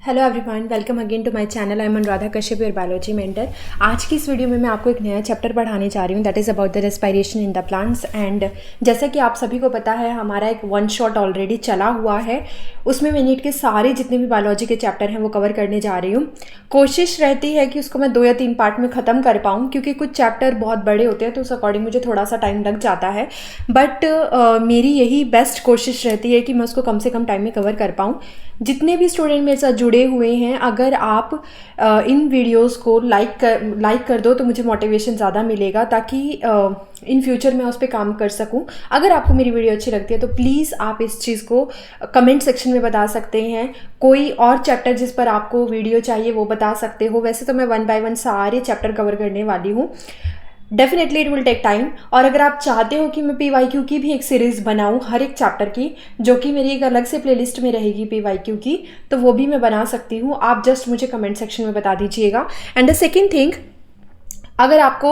Hello everyone, welcome again to my channel. I am Anuradha Kashyap, your biology mentor. आज की इस video में मैं आपको एक नया चैप्टर पढ़ाने जा रही हूँ, that is about the respiration in the plants. And जैसा कि आप सभी को पता है, हमारा एक वन शॉट ऑलरेडी चला हुआ है, उसमें मैं नीट के सारे जितने भी बायोलॉजी के चैप्टर हैं वो कवर करने जा रही हूँ। कोशिश रहती है कि उसको मैं 2 या 3 पार्ट में ख़त्म कर पाऊँ, क्योंकि कुछ चैप्टर बहुत बड़े होते हैं तो उस अकॉर्डिंग मुझे थोड़ा सा टाइम लग जाता है। बट मेरी यही बेस्ट कोशिश रहती है कि मैं उसको कम से कम टाइम में कवर कर पाऊँ। जितने भी स्टूडेंट मेरे साथ जुड़े हुए हैं, अगर आप इन वीडियोस को लाइक कर दो तो मुझे मोटिवेशन ज़्यादा मिलेगा, ताकि इन फ्यूचर मैं उस पर काम कर सकूं। अगर आपको मेरी वीडियो अच्छी लगती है तो प्लीज़ आप इस चीज़ को कमेंट सेक्शन में बता सकते हैं। कोई और चैप्टर जिस पर आपको वीडियो चाहिए वो बता सकते हो। वैसे तो मैं 1 बाय 1 सारे चैप्टर कवर करने वाली हूँ। Definitely it will take time. और अगर आप चाहते हो कि मैं PYQ की भी एक सीरीज़ बनाऊं हर एक चैप्टर की, जो कि मेरी एक अलग से प्लेलिस्ट में रहेगी PYQ की, तो वो भी मैं बना सकती हूँ। आप जस्ट मुझे कमेंट सेक्शन में बता दीजिएगा। एंड द सेकेंड थिंग, अगर आपको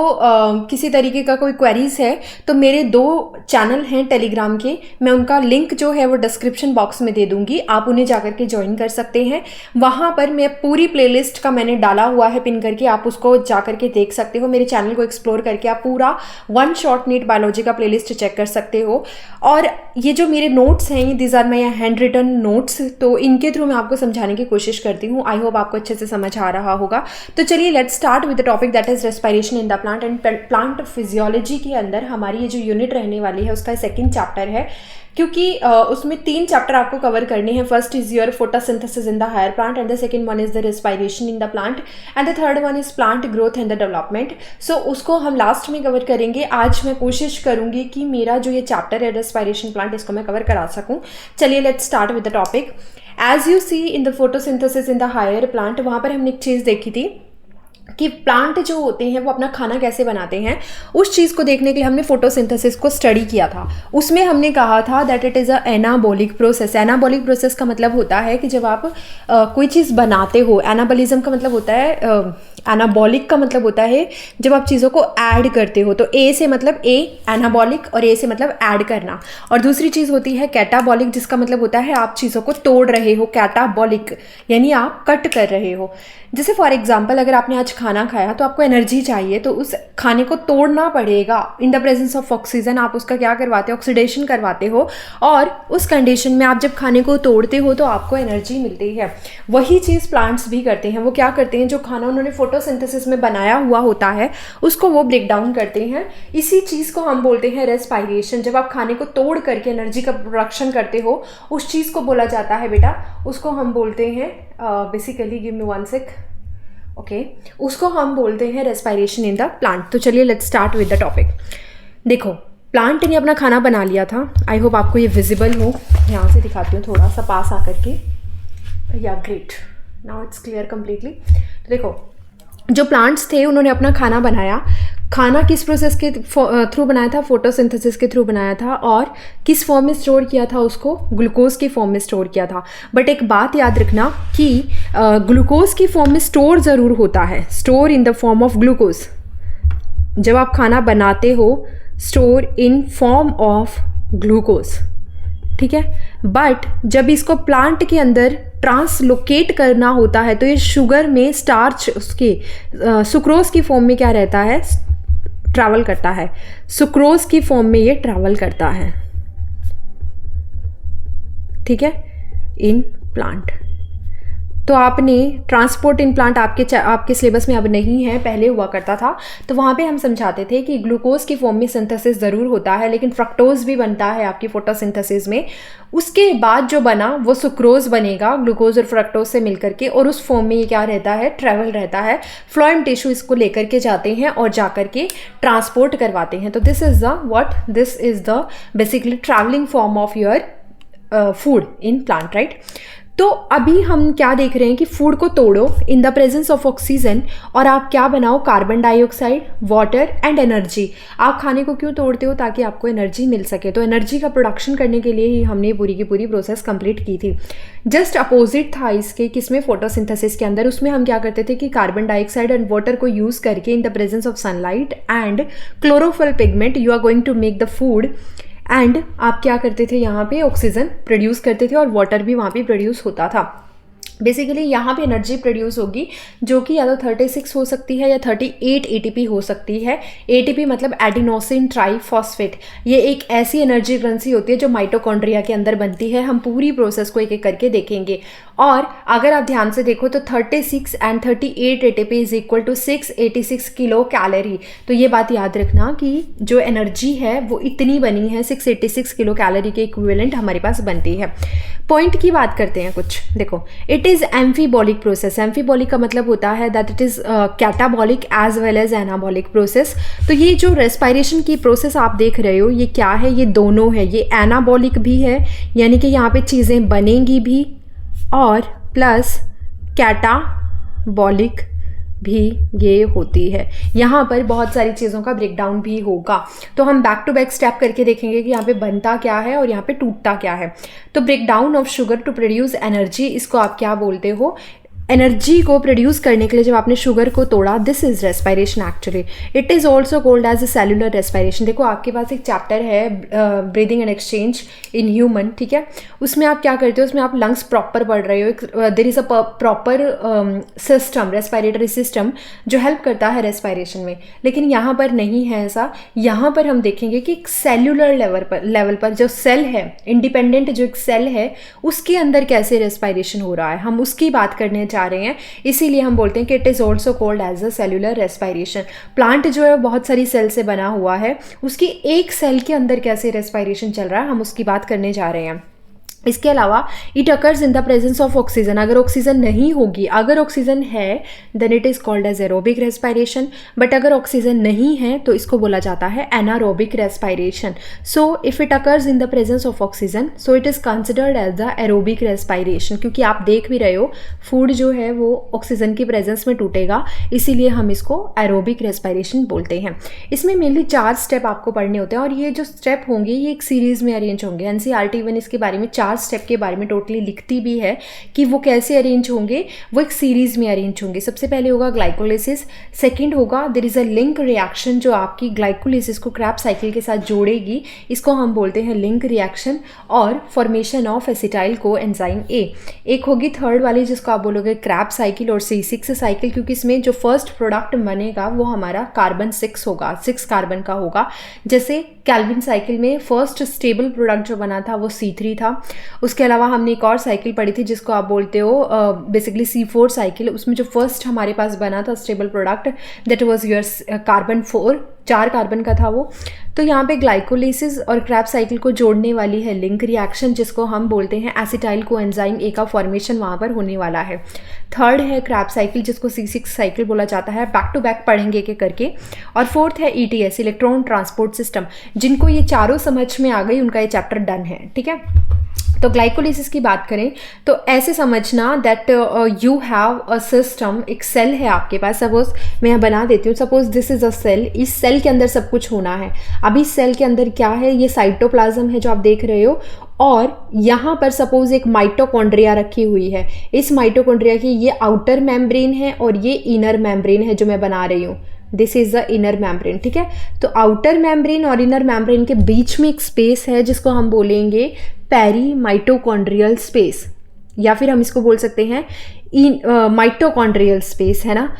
किसी तरीके का कोई क्वेरीज है तो मेरे 2 चैनल हैं टेलीग्राम के, मैं उनका लिंक जो है वो डिस्क्रिप्शन बॉक्स में दे दूंगी, आप उन्हें जाकर के ज्वाइन कर सकते हैं। वहाँ पर मैं पूरी प्लेलिस्ट का मैंने डाला हुआ है पिन करके, आप उसको जाकर के देख सकते हो। मेरे चैनल को एक्सप्लोर करके आप पूरा वन शॉट नीट बायोलॉजी का प्लेलिस्ट चेक कर सकते हो। और ये जो मेरे नोट्स हैं, ये these are my handwritten notes, तो इनके थ्रू मैं आपको समझाने की कोशिश करती हूँ। आई होप आपको अच्छे से समझ आ रहा होगा। तो चलिए let's start with the topic that is respiration in the plant and plant physiology के अंदर हमारी ये जो यूनिट रहने वाली है उसका सेकंड चैप्टर है, क्योंकि उसमें 3 चैप्टर आपको कवर करने हैं। First is your photosynthesis in the higher plant, and the second one is the respiration in the plant, and the third one is plant growth and the development. So उसको हम last में cover करेंगे। आज मैं कोशिश करूंगी कि मेरा जो ये चैप्टर है रेस्पिरेशन प्लांट, इसको मैं कवर करा सकूं। चलिए let's start with the topic. As you see in the photosynthesis in the higher plant, वहां पर हमने एक चीज़ देखी थी कि प्लांट जो होते हैं वो अपना खाना कैसे बनाते हैं। उस चीज़ को देखने के लिए हमने फोटोसिंथेसिस को स्टडी किया था। उसमें हमने कहा था that it is a anabolic process. Anabolic process का मतलब होता है कि जब आप कोई चीज़ बनाते हो, एनाबॉलिज्म का मतलब होता है, एनाबॉलिक का मतलब होता है जब आप चीज़ों को ऐड करते हो। तो ए से मतलब एनाबॉलिक, और ए से मतलब ऐड करना। और दूसरी चीज़ होती है कैटाबॉलिक, जिसका मतलब होता है आप चीज़ों को तोड़ रहे हो। कैटाबॉलिक यानी आप कट कर रहे हो। जैसे फॉर एग्जाम्पल, अगर आपने आज खाना खाया तो आपको एनर्जी चाहिए, तो उस खाने को तोड़ना पड़ेगा। इन द प्रेजेंस ऑफ ऑक्सीजन आप उसका क्या करवाते हो, ऑक्सीडेशन करवाते हो, और उस कंडीशन में आप जब खाने को तोड़ते हो तो आपको एनर्जी मिलती है। वही चीज़ प्लांट्स भी करते हैं। वो क्या करते हैं, जो खाना उन्होंने फोटोसिंथेसिस में बनाया हुआ होता है उसको वो ब्रेक डाउन करते हैं। इसी चीज़ को हम बोलते हैं रेस्पिरेशन। जब आप खाने को तोड़ करके एनर्जी का प्रोडक्शन करते हो, उस चीज़ को बोला जाता है बेटा, उसको हम बोलते हैं बेसिकली, गिव मी 1 सेक, ओके, उसको हम बोलते हैं रेस्पिरेशन इन द प्लांट। तो चलिए let's start with the topic. देखो, प्लांट ने अपना खाना बना लिया था। आई होप आपको ये विजिबल हो। यहाँ से दिखाती हूँ थोड़ा सा पास आकर के। या great, now it's clear completely. तो देखो, जो प्लांट्स थे उन्होंने अपना खाना बनाया। खाना किस प्रोसेस के थ्रू बनाया था, फोटोसिंथेसिस के थ्रू बनाया था। और किस फॉर्म में स्टोर किया था उसको, ग्लूकोज की फॉर्म में स्टोर किया था। बट एक बात याद रखना कि ग्लूकोज की फॉर्म में स्टोर ज़रूर होता है, store in the form of glucose. जब आप खाना बनाते हो, store in form of glucose, ठीक है। बट जब इसको प्लांट के अंदर ट्रांसलोकेट करना होता है तो ये शुगर में स्टार्च, उसके सुक्रोज की फॉर्म में क्या रहता है, ट्रैवल करता है। सुक्रोज की फॉर्म में ये ट्रैवल करता है, ठीक है, इन प्लांट। तो आपने ट्रांसपोर्ट इन प्लांट आपके सिलेबस में अब नहीं है, पहले हुआ करता था। तो वहाँ पे हम समझाते थे कि ग्लूकोज की फॉर्म में सिंथेसिस ज़रूर होता है, लेकिन फ्रक्टोज भी बनता है आपकी फोटोसिंथेसिस में। उसके बाद जो बना वो सुक्रोज बनेगा ग्लूकोज और फ्रक्टोज से मिलकर के, और उस फॉर्म में ये क्या रहता है, ट्रैवल रहता है। फ्लोएम टिश्यू इसको लेकर के जाते हैं और जाकर के ट्रांसपोर्ट करवाते हैं। तो this is the basically travelling form of your food in plant, right. तो अभी हम क्या देख रहे हैं कि फूड को तोड़ो इन द प्रेजेंस ऑफ ऑक्सीजन, और आप क्या बनाओ, carbon dioxide, water and energy. आप खाने को क्यों तोड़ते हो, ताकि आपको एनर्जी मिल सके। तो एनर्जी का प्रोडक्शन करने के लिए ही हमने पूरी की पूरी प्रोसेस कंप्लीट की थी। जस्ट अपोजिट था इसके, किसमें, फोटोसिंथेसिस के अंदर। उसमें हम क्या करते थे कि कार्बन डाइऑक्साइड एंड वाटर को यूज़ करके in the presence of sunlight and chlorophyll pigment you are going to make the food. And आप क्या करते थे, यहाँ पे ऑक्सीजन प्रोड्यूस करते थे और वाटर भी वहाँ पे प्रोड्यूस होता था। बेसिकली यहाँ पे एनर्जी प्रोड्यूस होगी जो कि या तो 36 हो सकती है या 38 एटीपी हो सकती है। एटीपी मतलब एडिनोसिन ट्राइफॉस्फेट। ये एक ऐसी एनर्जी करेंसी होती है जो माइटोकॉन्ड्रिया के अंदर बनती है। हम पूरी प्रोसेस को एक एक करके देखेंगे। और अगर आप ध्यान से देखो तो 36 and 38 ATP is equal to 686 kilo calorie. तो ये बात याद रखना कि जो एनर्जी है वो इतनी बनी है, 686 किलो कैलोरी के इक्विवेलेंट हमारे पास बनती है। पॉइंट की बात करते हैं कुछ। देखो, it is amphibolic process. Amphibolic का मतलब होता है that it is catabolic as well as anabolic process. तो ये जो रेस्पायरेशन की प्रोसेस आप देख रहे हो ये क्या है, ये दोनों है। ये एनाबॉलिक भी है यानी कि यहाँ पे चीज़ें बनेंगी भी, और प्लस कैटाबॉलिक भी ये होती है। यहाँ पर बहुत सारी चीज़ों का ब्रेकडाउन भी होगा। तो हम बैक टू बैक स्टेप करके देखेंगे कि यहाँ पे बनता क्या है और यहाँ पे टूटता क्या है। तो breakdown of sugar to produce energy, इसको आप क्या बोलते हो? एनर्जी को प्रोड्यूस करने के लिए जब आपने शुगर को तोड़ा, this is respiration actually. It is also called as a cellular respiration. देखो, आपके पास एक चैप्टर है breathing and exchange in human, ठीक है? उसमें आप क्या करते हो, उसमें आप लंग्स प्रॉपर पढ़ रहे हो। There is a proper system, respiratory system जो हेल्प करता है रेस्पायरेशन में। लेकिन यहाँ पर नहीं है ऐसा। यहाँ पर हम देखेंगे कि एक सेल्यूलर लेवल पर जो सेल है, इंडिपेंडेंट जो एक सेल है, उसके अंदर कैसे रेस्पायरेशन हो रहा है, हम उसकी बात करने जा रहे हैं। इसीलिए हम बोलते हैं कि it is also called as a cellular respiration. Plant जो है बहुत सारी सेल से बना हुआ है, उसकी एक सेल के अंदर कैसे रेस्पायरेशन चल रहा है, हम उसकी बात करने जा रहे हैं। इसके अलावा it occurs in the presence of oxygen. अगर ऑक्सीजन नहीं होगी, अगर ऑक्सीजन है then it is called as aerobic respiration. But अगर ऑक्सीजन नहीं है तो इसको बोला जाता है anaerobic respiration. So if it occurs in the presence of oxygen so it is considered as the aerobic respiration. क्योंकि आप देख भी रहे हो फूड जो है वो ऑक्सीजन की प्रेजेंस में टूटेगा, इसीलिए हम इसको एरोबिक रेस्पायरेशन बोलते हैं। इसमें मेनली 4 स्टेप आपको पढ़ने होते हैं और ये जो स्टेप होंगे ये एक सीरीज में अरेंज होंगे। एनसीईआरटी इवन इसके बारे में 4 स्टेप के बारे में टोटली लिखती भी है कि वो कैसे अरेंज होंगे, वो एक सीरीज में अरेंज होंगे। सबसे पहले होगा ग्लाइकोलिसिस, सेकंड होगा there is a link reaction जो आपकी ग्लाइकोलिसिस को क्रैब साइकिल के साथ जोड़ेगी, इसको हम बोलते हैं लिंक रिएक्शन, और formation of acetyl co enzyme A. एक होगी थर्ड वाली जिसको आप बोलोगे क्रैब साइकिल और C6 साइकिल, क्योंकि इसमें जो फर्स्ट प्रोडक्ट बनेगा वो हमारा कार्बन 6 होगा, 6 कार्बन का होगा। जैसे कैल्विन साइकिल में फर्स्ट स्टेबल प्रोडक्ट जो बना था वो C3 था। उसके अलावा हमने एक और साइकिल पढ़ी थी जिसको आप बोलते हो बेसिकली C4 साइकिल। उसमें जो फर्स्ट हमारे पास बना था stable product that was your carbon 4, 4 carbon का था वो। तो यहाँ पे ग्लाइकोलिसिस और क्रैब साइकिल को जोड़ने वाली है लिंक रिएक्शन जिसको हम बोलते हैं एसिटाइल को एंजाइम ए का फॉर्मेशन वहाँ पर होने वाला है। थर्ड है क्रैब साइकिल जिसको C6 साइकिल बोला जाता है, बैक टू बैक पढ़ेंगे के करके। और फोर्थ है ETS, इलेक्ट्रॉन ट्रांसपोर्ट सिस्टम। जिनको ये चारों समझ में आ गई उनका ये चैप्टर डन है, ठीक है? तो ग्लाइकोलिसिस की बात करें तो ऐसे समझना that you have a system, एक सेल है आपके पास। सपोज मैं बना देती हूँ, suppose this is a cell. इस सेल के अंदर सब कुछ होना है। अभी सेल के अंदर क्या है, ये साइटोप्लाज्म है जो आप देख रहे हो, और यहाँ पर सपोज एक माइटोकॉन्ड्रिया रखी हुई है। इस माइटोकॉन्ड्रिया की ये आउटर मेम्ब्रेन है और ये इनर मेम्ब्रेन है जो मैं बना रही हूँ। This is the inner membrane, ठीक है? तो आउटर मेम्ब्रेन और इनर मेम्ब्रेन के बीच में एक स्पेस है जिसको हम बोलेंगे पेरी माइटोकॉन्ड्रियल स्पेस, या फिर हम इसको बोल सकते हैं माइटोकॉन्ड्रियल स्पेस, है ना?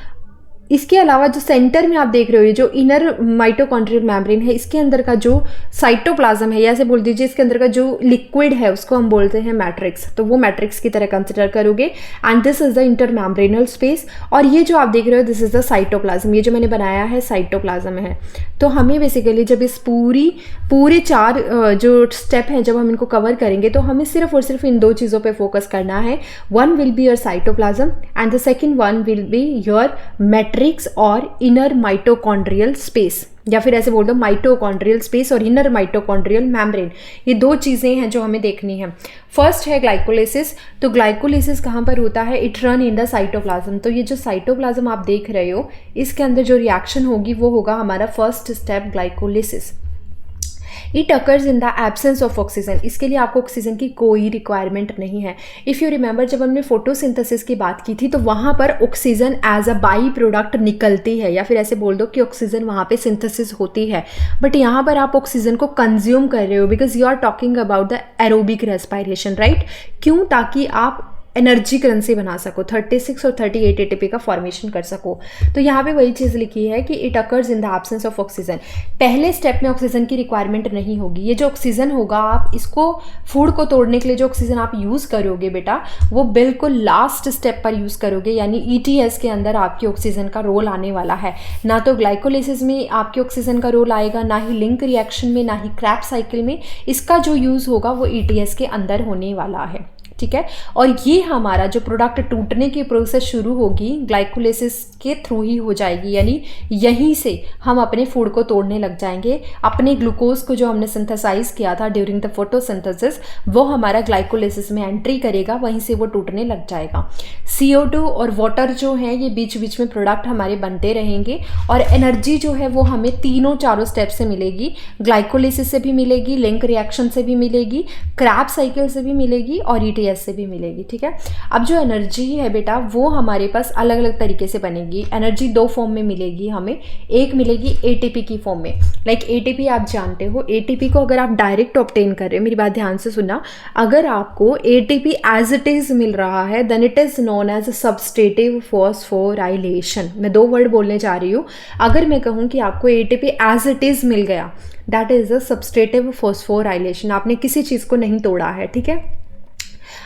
इसके अलावा जो सेंटर में आप देख रहे हो जो इनर माइटोकॉन्ड्रियल मेम्ब्रेन है, इसके अंदर का जो साइटोप्लाज्म है, या ऐसे बोल दीजिए इसके अंदर का जो लिक्विड है उसको हम बोलते हैं मैट्रिक्स। तो वो मैट्रिक्स की तरह कंसिडर करोगे। And this is the inter membranal space. और ये जो आप देख रहे हो दिस इज द साइटोप्लाज्म। ये जो मैंने बनाया है साइटोप्लाज्म है। तो हमें बेसिकली जब इस पूरे 4 जो स्टेप हैं जब हम इनको कवर करेंगे तो हमें सिर्फ और सिर्फ इन 2 चीज़ों पे फोकस करना है। One will be your cytoplasm and the second one will be your matrix और इनर माइटोकॉन्ड्रियल स्पेस, या फिर ऐसे बोल दो माइटोकॉन्ड्रियल स्पेस और इनर माइटोकॉन्ड्रियल मेम्ब्रेन। ये 2 चीज़ें हैं जो हमें देखनी है। फर्स्ट है ग्लाइकोलिसिस। तो ग्लाइकोलिसिस कहाँ पर होता है? It run in the cytoplasm. तो ये जो साइटोप्लाज्म आप देख रहे हो इसके अंदर जो रिएक्शन होगी वो होगा हमारा first step glycolysis. It occurs in the absence of oxygen. इसके लिए आपको ऑक्सीजन की कोई रिक्वायरमेंट नहीं है। इफ़ यू रिमेंबर जब हमने फोटोसिंथेसिस की बात की थी तो वहाँ पर oxygen as a by product निकलती है, या फिर ऐसे बोल दो कि ऑक्सीजन वहाँ पे सिंथेसिस होती है। बट यहाँ पर आप ऑक्सीजन को कंज्यूम कर रहे हो because you are talking about the aerobic respiration, right? क्यों? ताकि आप एनर्जी करेंसी बना सको, 36 और 38 एटीपी का फॉर्मेशन कर सको। तो यहाँ पे वही चीज़ लिखी है कि it occurs in the absence of oxygen. पहले स्टेप में ऑक्सीजन की रिक्वायरमेंट नहीं होगी। ये जो ऑक्सीजन होगा, आप इसको फूड को तोड़ने के लिए जो ऑक्सीजन आप यूज़ करोगे बेटा, वो बिल्कुल लास्ट स्टेप पर यूज़ करोगे, यानी ईटीएस के अंदर आपकी ऑक्सीजन का रोल आने वाला है। ना तो ग्लाइकोलिसिस में आपके ऑक्सीजन का रोल आएगा, ना ही लिंक रिएक्शन में, ना ही क्रैब्स साइकिल में। इसका जो यूज़ होगा वो ईटीएस के अंदर होने वाला है, ठीक है। और ये हमारा जो प्रोडक्ट टूटने की प्रोसेस शुरू होगी ग्लाइकोलिसिस के थ्रू ही हो जाएगी, यानी यहीं से हम अपने फूड को तोड़ने लग जाएंगे। अपने ग्लूकोज को जो हमने सिंथेसाइज किया था ड्यूरिंग द फोटोसिंथेसिस, वो हमारा ग्लाइकोलिसिस में एंट्री करेगा, वहीं से वो टूटने लग जाएगा। CO2 और वाटर जो है ये बीच बीच में प्रोडक्ट हमारे बनते रहेंगे, और एनर्जी जो है वो हमें तीनों चारों स्टेप से मिलेगी। ग्लाइकोलिसिस से भी मिलेगी, लिंक रिएक्शन से भी मिलेगी, क्रैब्स साइकिल से भी मिलेगी, और ईटीएस से भी मिलेगी, ठीक है। अब जो एनर्जी है बेटा, वो हमारे पास अलग अलग तरीके से बनेगी। एनर्जी दो फॉर्म में मिलेगी हमें। एक मिलेगी एटीपी की फॉर्म में। लाइक एटीपी आप जानते हो, एटीपी को अगर आप डायरेक्ट ऑब्टेन कर रहे हो, मेरी बात ध्यान से सुनना, अगर आपको एटीपी एज इट इज मिल रहा है then it is known as substrative phosphorylation. मैं दो वर्ड बोलने जा रही हूँ। अगर मैं कहूँ कि आपको एटीपी एज इट इज मिल गया, दैट इज अ सबस्ट्रेटिव फॉस्फोराइलेशन। आपने किसी चीज़ को नहीं तोड़ा है, ठीक है।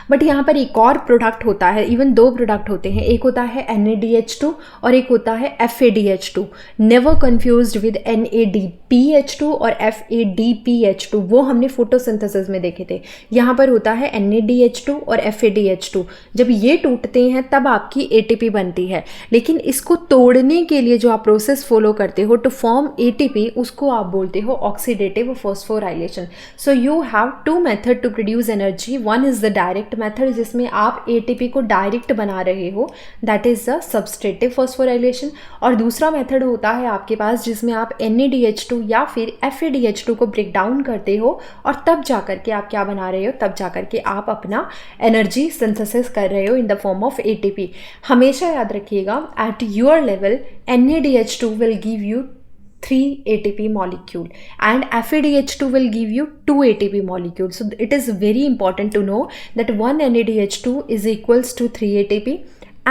बट यहाँ पर एक और प्रोडक्ट होता है, इवन दो प्रोडक्ट होते हैं। एक होता है NADH2 और एक होता है FADH2। Never confused with NADPH2 और FADPH2, वो हमने फोटोसिंथेसिस में देखे थे। यहाँ पर होता है NADH2 और FADH2। जब ये टूटते हैं तब आपकी ATP बनती है, लेकिन इसको तोड़ने के लिए जो आप प्रोसेस फॉलो करते हो टू फॉर्म ATP, उसको आप बोलते हो oxidative phosphorylation. So you have two method to produce energy. One is the direct method, जिसमें आप एटीपी को डायरेक्ट बना रहे हो, that is the substrative phosphorylation. और दूसरा मेथड होता है आपके पास जिसमें आप NADH2 या फिर FADH2 को ब्रेक डाउन करते हो, और तब जाकर के आप क्या बना रहे हो, तब जाकर के आप अपना एनर्जी सिंथेसिस कर रहे हो इन द फॉर्म ऑफ ATP। हमेशा याद रखिएगा, eight your level NADH2 will give you 3 ATP molecule and FADH2 will give you 2 ATP molecules. So it is very important to know that 1 NADH2 is equals to 3 ATP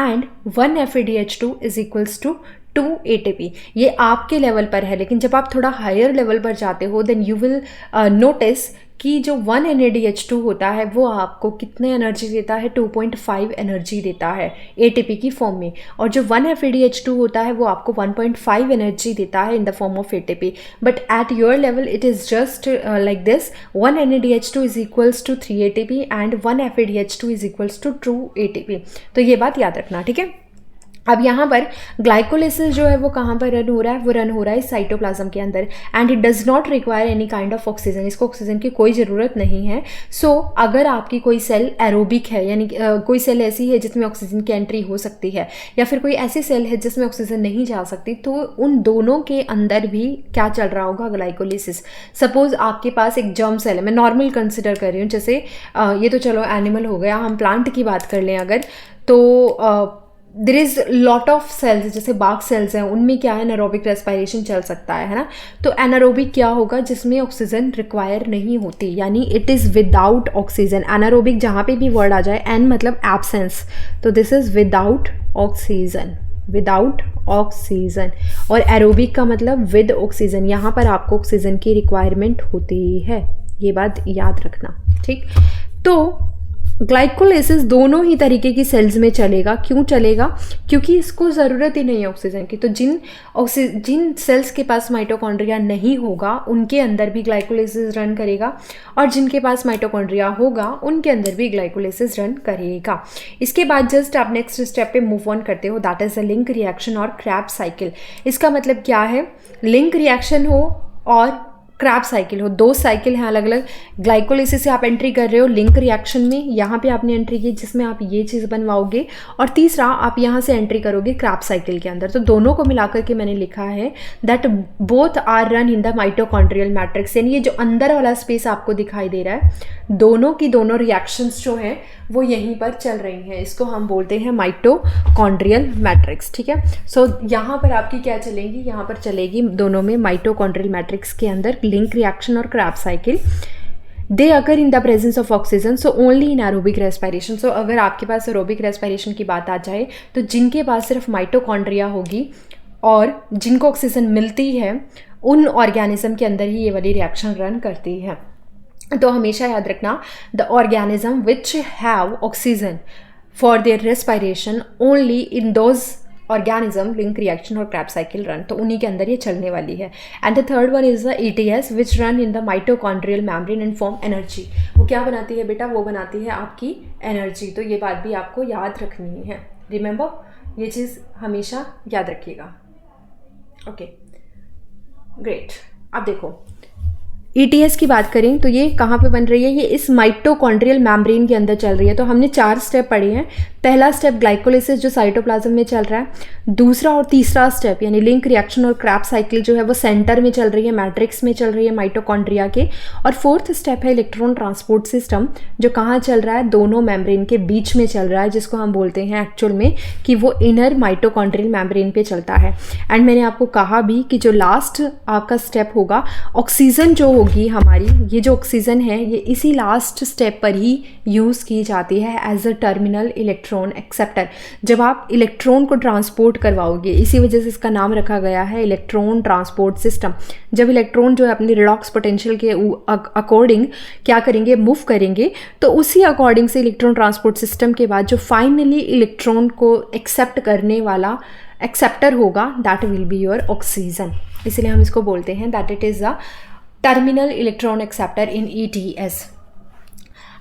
and 1 FADH2 is equals to 2 ATP। ये आपके level पर है, लेकिन जब आप थोड़ा higher level पर जाते हो देन यू विल नोटिस कि जो 1 NADH2 होता है वो आपको कितने एनर्जी देता है, 2.5 एनर्जी देता है ATP की फॉर्म में, और जो 1 FADH2 होता है वो आपको 1.5 एनर्जी देता है in the form of ATP। But at your level it is just like this, 1 NADH2 is equals to 3 ATP and 1 FADH2 is equals to 2 ATP। तो ये बात याद रखना, ठीक है। अब यहाँ पर ग्लाइकोलिसिस जो है वो कहाँ पर रन हो रहा है, वो रन हो रहा है साइटोप्लाज्म के अंदर, and it does not require any kind of oxygen. इसको ऑक्सीजन की कोई ज़रूरत नहीं है। सो अगर आपकी कोई सेल एरोबिक है, यानी कोई सेल ऐसी है जिसमें ऑक्सीजन की एंट्री हो सकती है, या फिर कोई ऐसी सेल है जिसमें ऑक्सीजन नहीं जा सकती, तो उन दोनों के अंदर भी क्या चल रहा होगा, ग्लाइकोलिसिस। सपोज आपके पास एक जर्म सेल है, मैं नॉर्मल कंसिडर कर रही हूँ, जैसे ये तो चलो एनिमल हो गया, हम प्लांट की बात कर लें अगर, तो there is lot of cells, जैसे बाग सेल्स हैं, उनमें क्या है, एनारोबिक रेस्पिरेशन चल सकता है ना। तो एनारोबिक क्या होगा, जिसमें ऑक्सीजन रिक्वायर नहीं होती, यानी it is without oxygen. Anaerobic जहाँ पे भी वर्ड आ जाए, एन मतलब एब्सेंस, तो this is without oxygen, without oxygen. और एरोबिक का मतलब विद ऑक्सीजन। यहाँ पर आपको ऑक्सीजन की रिक्वायरमेंट होती है, ये बात याद रखना, ठीक। तो ग्लाइकोलिसिस दोनों ही तरीके की सेल्स में चलेगा। क्यों चलेगा, क्योंकि इसको ज़रूरत ही नहीं है ऑक्सीजन की। तो जिन सेल्स के पास माइटोकॉन्ड्रिया नहीं होगा उनके अंदर भी ग्लाइकोलिसिस रन करेगा, और जिनके पास माइटोकॉन्ड्रिया होगा उनके अंदर भी ग्लाइकोलिसिस रन करेगा। इसके बाद जस्ट आप नेक्स्ट स्टेप पे मूव ऑन करते हो, that is a link reaction और क्रैब्स साइकिल। इसका मतलब क्या है, लिंक रिएक्शन हो और क्रैब्स साइकिल हो, दो साइकिल हैं अलग अलग। ग्लाइकोलिसिस से आप एंट्री कर रहे हो लिंक रिएक्शन में, यहाँ पे आपने एंट्री की जिसमें आप ये चीज़ बनवाओगे, और तीसरा आप यहाँ से एंट्री करोगे क्रैब्स साइकिल के अंदर। तो दोनों को मिलाकर के मैंने लिखा है that both are run in the mitochondrial matrix, यानी ये जो अंदर वाला स्पेस आपको दिखाई दे रहा है, दोनों की दोनों रिएक्शंस जो हैं वो यहीं पर चल रही हैं। इसको हम बोलते हैं माइटोकॉन्ड्रियल मैट्रिक्स, ठीक है। सो यहाँ पर आपकी क्या चलेंगी, यहाँ पर चलेगी दोनों में माइटोकॉन्ड्रियल मैट्रिक्स के अंदर लिंक रिएक्शन और Krebs cycle. They occur in the presence of oxygen, so only in aerobic respiration. So अगर आपके पास एरोबिक रेस्पिरेशन की बात आ जाए तो जिनके पास सिर्फ माइटोकॉन्ड्रिया होगी और जिनको ऑक्सीजन मिलती है उन ऑर्गेनिज्म के अंदर ही ये वाली रिएक्शन रन करती है। तो हमेशा याद रखना, the organism which have oxygen for their respiration only in those organism link reaction और क्रैब्स साइकिल रन, तो उन्हीं के अंदर ये चलने वाली है। And the third one is the ETS which run in the mitochondrial membrane and form energy. वो क्या बनाती है बेटा? वो बनाती है आपकी एनर्जी। तो ये बात भी आपको याद रखनी है, रिमेंबर, ये चीज़ हमेशा याद रखिएगा। Okay great. अब देखो ETS की बात करें तो ये कहाँ पे बन रही है? ये इस माइटोकॉन्ड्रियल मेम्ब्रेन के अंदर चल रही है। तो हमने 4 स्टेप पढ़े हैं। पहला स्टेप ग्लाइकोलिसिस जो साइटोप्लाज्म में चल रहा है, दूसरा और तीसरा स्टेप यानी लिंक रिएक्शन और क्रैब्स साइकिल जो है वो सेंटर में चल रही है, मैट्रिक्स में चल रही है माइटोकॉन्ड्रिया के, और फोर्थ स्टेप है इलेक्ट्रॉन ट्रांसपोर्ट सिस्टम जो कहाँ चल रहा है? दोनों मेम्ब्रेन के बीच में चल रहा है, जिसको हम बोलते हैं एक्चुअल में कि वो इनर माइटोकॉन्ड्रियल मेम्ब्रेन पे चलता है। एंड मैंने आपको कहा भी कि जो लास्ट आपका स्टेप होगा, ऑक्सीजन जो होगी हमारी, ये जो ऑक्सीजन है ये इसी लास्ट स्टेप पर ही यूज़ की जाती है as a terminal electron acceptor. जब आप इलेक्ट्रॉन को ट्रांसपोर्ट करवाओगे, इसी वजह से इसका नाम रखा गया है इलेक्ट्रॉन ट्रांसपोर्ट सिस्टम। जब इलेक्ट्रॉन जो है अपनी रिडॉक्स पोटेंशियल के अकॉर्डिंग क्या करेंगे? मूव करेंगे, तो उसी अकॉर्डिंग से इलेक्ट्रॉन ट्रांसपोर्ट सिस्टम के बाद जो फाइनली इलेक्ट्रॉन को एक्सेप्ट करने वाला एक्सेप्टर होगा, that will be your oxygen. इसलिए हम इसको बोलते हैं that it is a terminal electron acceptor in ETS।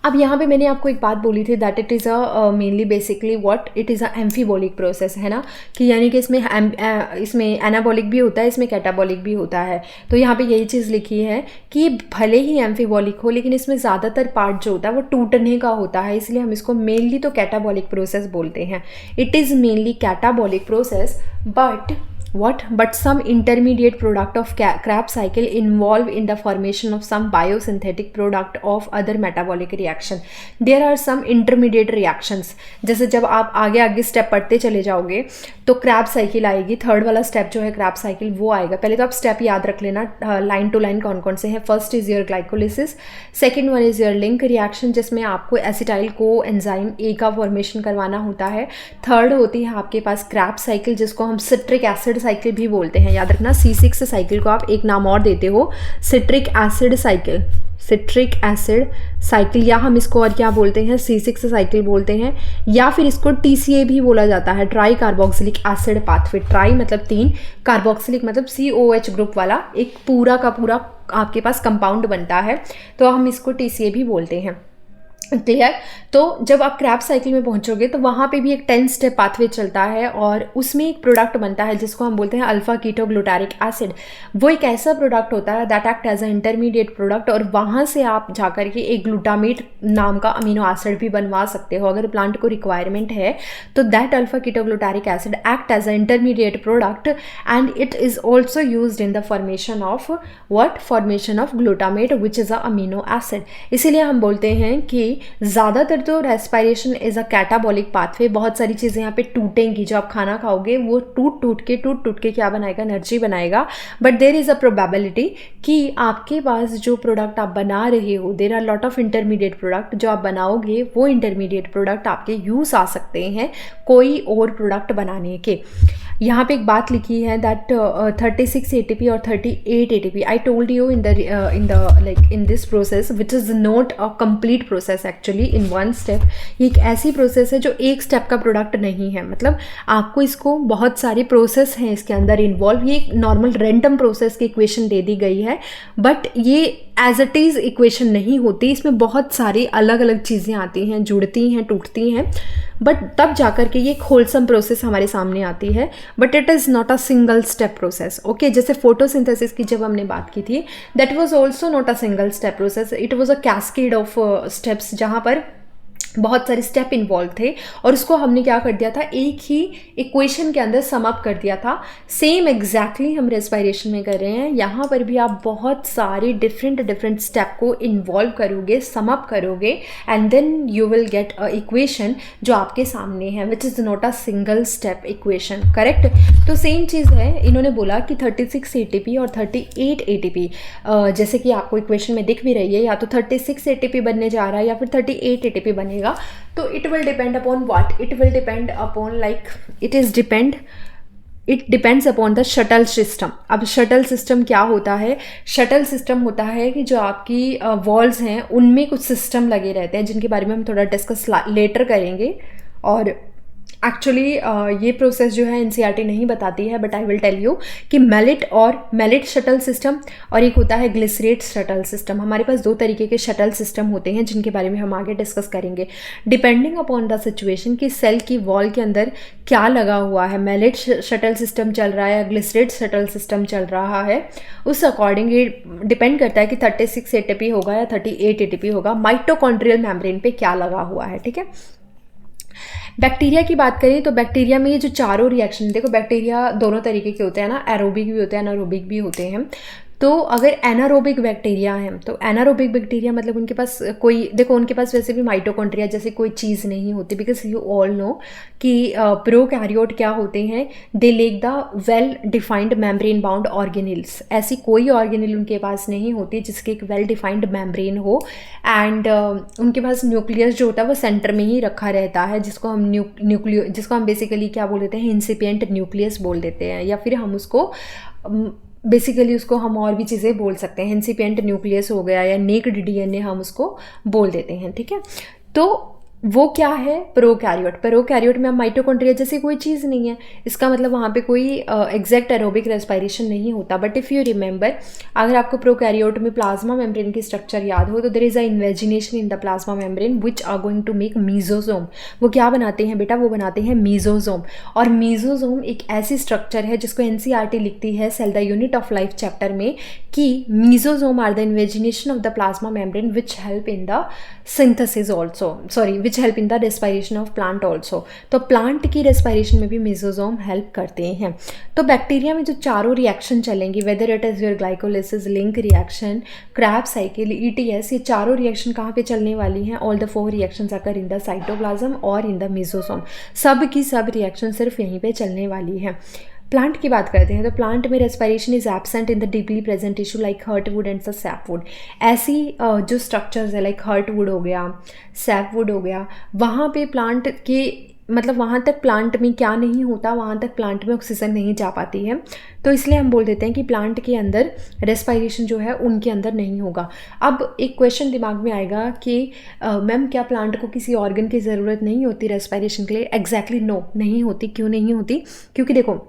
अब यहाँ पे मैंने आपको एक बात बोली थी that it is a mainly basically what it is a amphibolic process, है ना, कि यानी कि इसमें एनाबॉलिक भी होता है, इसमें कैटाबॉलिक भी होता है। तो यहाँ पे यही चीज़ लिखी है कि भले ही एम्फीबॉलिक हो लेकिन इसमें ज़्यादातर पार्ट जो होता है वो टूटने का होता है, इसलिए हम इसको मेनली तो कैटाबॉलिक प्रोसेस बोलते हैं। It is mainly catabolic process, but some intermediate product of Krebs cycle involve in the formation of some biosynthetic product of other metabolic reaction. There are some intermediate reactions, जैसे जब आप आगे आगे step पढ़ते चले जाओगे तो Krebs cycle आएगी, थर्ड वाला स्टेप जो है Krebs cycle वो आएगा। पहले तो आप स्टेप याद रख लेना लाइन टू लाइन कौन कौन से हैं। First is your glycolysis, second one is your link reaction जिसमें आपको एसिटाइल को एंजाइम ए का फॉर्मेशन करवाना होता है। थर्ड होती है आपके पास Krebs cycle जिसको हम सिट्रिक एसिड साइकिल भी बोलते हैं। याद रखना C6 साइकिल को आप एक नाम और देते हो, citric acid cycle, citric acid cycle, या हम इसको और क्या बोलते हैं? C6 साइकिल बोलते हैं, या फिर इसको TCA भी बोला जाता है, try carboxylic acid pathway. Try मतलब 3, कार्बोक्सिलिक मतलब COH ग्रुप वाला एक पूरा का पूरा आपके पास कंपाउंड बनता है, तो हम इसको TCA भी बोलते हैं। क्लियर? तो जब आप Krebs साइकिल में पहुंचोगे तो वहाँ पे भी एक 10 स्टेप पाथवे चलता है और उसमें एक प्रोडक्ट बनता है जिसको हम बोलते हैं अल्फा कीटो ग्लूटारिक एसिड। वो एक ऐसा प्रोडक्ट होता है that act as a intermediate product, और वहाँ से आप जाकर के एक ग्लूटामेट नाम का अमीनो एसिड भी बनवा सकते हो अगर प्लांट को रिक्वायरमेंट है। तो that alpha keto glutaric acid act as a intermediate product and it is also used in the formation of what? Formation of glutamate which is a amino acid. इसीलिए हम बोलते हैं कि ज़्यादातर तो respiration is a catabolic pathway. बहुत सारी चीज़ें यहाँ पे टूटेंगी, जो आप खाना खाओगे वो टूट के क्या बनाएगा? एनर्जी बनाएगा। But there is a probability कि आपके पास जो प्रोडक्ट आप बना रहे हो, there are lot of intermediate product जो आप बनाओगे, वो इंटरमीडिएट प्रोडक्ट आपके यूज़ आ सकते हैं कोई और प्रोडक्ट बनाने के। यहाँ पे एक बात लिखी है दैट 36 ATP और 38 ATP I told you in this process which is not a complete process actually in one step. ये एक ऐसी प्रोसेस है जो एक स्टेप का प्रोडक्ट नहीं है, मतलब आपको इसको बहुत सारे प्रोसेस हैं इसके अंदर इन्वॉल्व। ये एक नॉर्मल रैंडम प्रोसेस की इक्वेशन दे दी गई है, बट ये एज इट इज़ इक्वेशन नहीं होती, इसमें बहुत सारी अलग अलग चीज़ें आती हैं, जुड़ती हैं, टूटती हैं, बट तब जाकर के ये एक होलसम प्रोसेस हमारे सामने आती है। But it is not a single step process. Okay, जैसे फोटोसिंथेसिस की जब हमने बात की थी, that was also not a single step process, it was a cascade of steps जहाँ पर बहुत सारे स्टेप इन्वॉल्व थे और उसको हमने क्या कर दिया था? एक ही इक्वेशन के अंदर सम अप कर दिया था। सेम एग्जैक्टली हम रेस्पिरेशन में कर रहे हैं, यहाँ पर भी आप बहुत सारे डिफरेंट स्टेप को इन्वॉल्व करोगे, सम अप करोगे, and then you will get a equation जो आपके सामने है, which is not a single step equation. Correct? तो सेम चीज़ है, इन्होंने बोला कि 36 ATP और 38 ATP, जैसे कि आपको इक्वेशन में दिख भी रही है, या तो 36 ATP बनने जा रहा है या फिर 38 ATP बनेगा। तो it will depend upon what, it will depend upon like it depends upon the shuttle system. अब शटल सिस्टम क्या होता है? शटल सिस्टम होता है कि जो आपकी वॉल्स हैं उनमें कुछ सिस्टम लगे रहते हैं, जिनके बारे में हम थोड़ा डिस्कस लेटर करेंगे। और एक्चुअली ये प्रोसेस जो है एनसीईआरटी नहीं बताती है, but I will tell you कि मेलिट शटल सिस्टम और एक होता है ग्लिसरेट शटल सिस्टम। हमारे पास दो तरीके के शटल सिस्टम होते हैं, जिनके बारे में हम आगे डिस्कस करेंगे, डिपेंडिंग अपॉन द सिचुएशन कि सेल की वॉल के अंदर क्या लगा हुआ है, मेलिट शटल सिस्टम चल रहा है या ग्लिसरेट शटल सिस्टम चल रहा है, उस अकॉर्डिंग ये डिपेंड करता है कि 36 ATP होगा या 38 ATP होगा, माइटोकॉन्ड्रियल मेम्ब्रेन पे क्या लगा हुआ है। ठीक है, बैक्टीरिया की बात करें तो बैक्टीरिया में ये जो चारों रिएक्शन, देखो बैक्टीरिया दोनों तरीके के होते हैं ना, एरोबिक भी होते हैं, एनारोबिक भी होते हैं। तो अगर एनारोबिक बैक्टीरिया हैं तो एनारोबिक बैक्टीरिया मतलब उनके पास कोई, देखो उनके पास वैसे भी माइटोकॉन्ड्रिया जैसे कोई चीज़ नहीं होती, बिकॉज यू ऑल नो कि प्रोकैरियोट क्या होते हैं, they lack the well defined membrane bound organelles. ऐसी कोई ऑर्गेनिल उनके पास नहीं होती जिसके एक वेल डिफाइंड मेम्ब्रेन हो, एंड उनके पास न्यूक्लियस जो होता है वो सेंटर में ही रखा रहता है, जिसको हम बेसिकली क्या बोल देते हैं, इंसिपिएंट न्यूक्लियस बोल देते हैं, या फिर हम उसको बेसिकली उसको हम और भी चीज़ें बोल सकते हैं, इंसिपिएंट न्यूक्लियस हो गया या नेक्ड डीएनए हम उसको बोल देते हैं। ठीक है, तो वो क्या है, प्रोकैरियोट। प्रोकैरियोट में अब माइटोकॉन्ड्रिया जैसी कोई चीज़ नहीं है, इसका मतलब वहाँ पे कोई एग्जैक्ट एरोबिक रेस्पिरेशन नहीं होता। बट इफ़ यू रिमेंबर, अगर आपको प्रोकैरियोट में प्लाज्मा मेम्ब्रेन की स्ट्रक्चर याद हो तो there is a invagination in the plasma membrane which are going to make mesosome. वो क्या बनाते हैं बेटा, वो बनाते हैं मीजोजोम। और मीजोजोम एक ऐसी स्ट्रक्चर है जिसको एनसीईआरटी लिखती है cell the unit of life chapter में कि mesosome are the invagination of the plasma membrane which help in the synthesis also, sorry which help in the respiration of plant also. तो plant की respiration में भी मेसोजोम help करते हैं। तो bacteria में जो चारों रिएक्शन चलेंगी, whether it is your glycolysis, link reaction, Krebs cycle, ETS, ये चारों रिएक्शन कहाँ पे चलने वाली हैं? All the 4 reactions occur in the cytoplasm और इन द मेसोजोम। सब की सब रिएक्शन सिर्फ यहीं पे चलने वाली है। प्लांट की बात करते हैं तो प्लांट में respiration is absent in the deeply present tissue like heartwood and the sapwood. ऐसी जो स्ट्रक्चर्स है लाइक हर्टवुड हो गया, सैपवुड हो गया, वहाँ पे प्लांट के मतलब वहाँ तक प्लांट में क्या नहीं होता, वहाँ तक प्लांट में ऑक्सीजन नहीं जा पाती है, तो इसलिए हम बोल देते हैं कि प्लांट के अंदर रेस्पिरेशन जो है उनके अंदर नहीं होगा। अब एक क्वेश्चन दिमाग में आएगा कि मैम क्या प्लांट को किसी ऑर्गन की ज़रूरत नहीं होती रेस्पिरेशन के लिए? एग्जैक्टली नो, नहीं होती। क्यों नहीं होती? क्योंकि देखो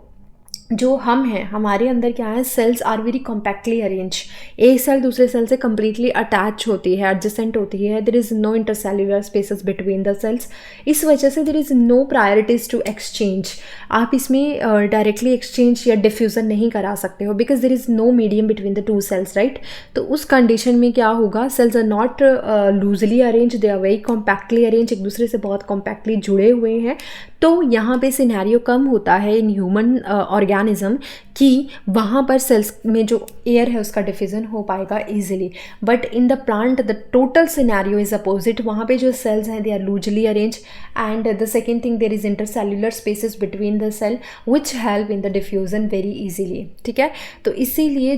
जो हम हैं, हमारे अंदर क्या है, cells are very compactly arrange. एक सेल दूसरे सेल से कम्प्लीटली अटैच होती है, एडजेसेंट होती है, there is no intercellular spaces between the cells. इस वजह से there is no priorities to exchange. आप इसमें डायरेक्टली एक्सचेंज या डिफ्यूज़न नहीं करा सकते हो, because there is no medium between the 2 cells, right. तो उस कंडीशन में क्या होगा, cells are not loosely arrange, they are very compactly arrange, एक दूसरे से बहुत कॉम्पैक्टली जुड़े हुए हैं। तो यहाँ पे सिनेरियो कम होता है इन ह्यूमन ऑर्गेनिज्म कि वहाँ पर सेल्स में जो एयर है उसका डिफ्यूजन हो पाएगा easily. But in the plant the total scenario is opposite. वहाँ पे जो सेल्स हैं they are loosely arrange, and the second thing there is intercellular spaces between the cell which help in the diffusion very easily. ठीक है, तो इसीलिए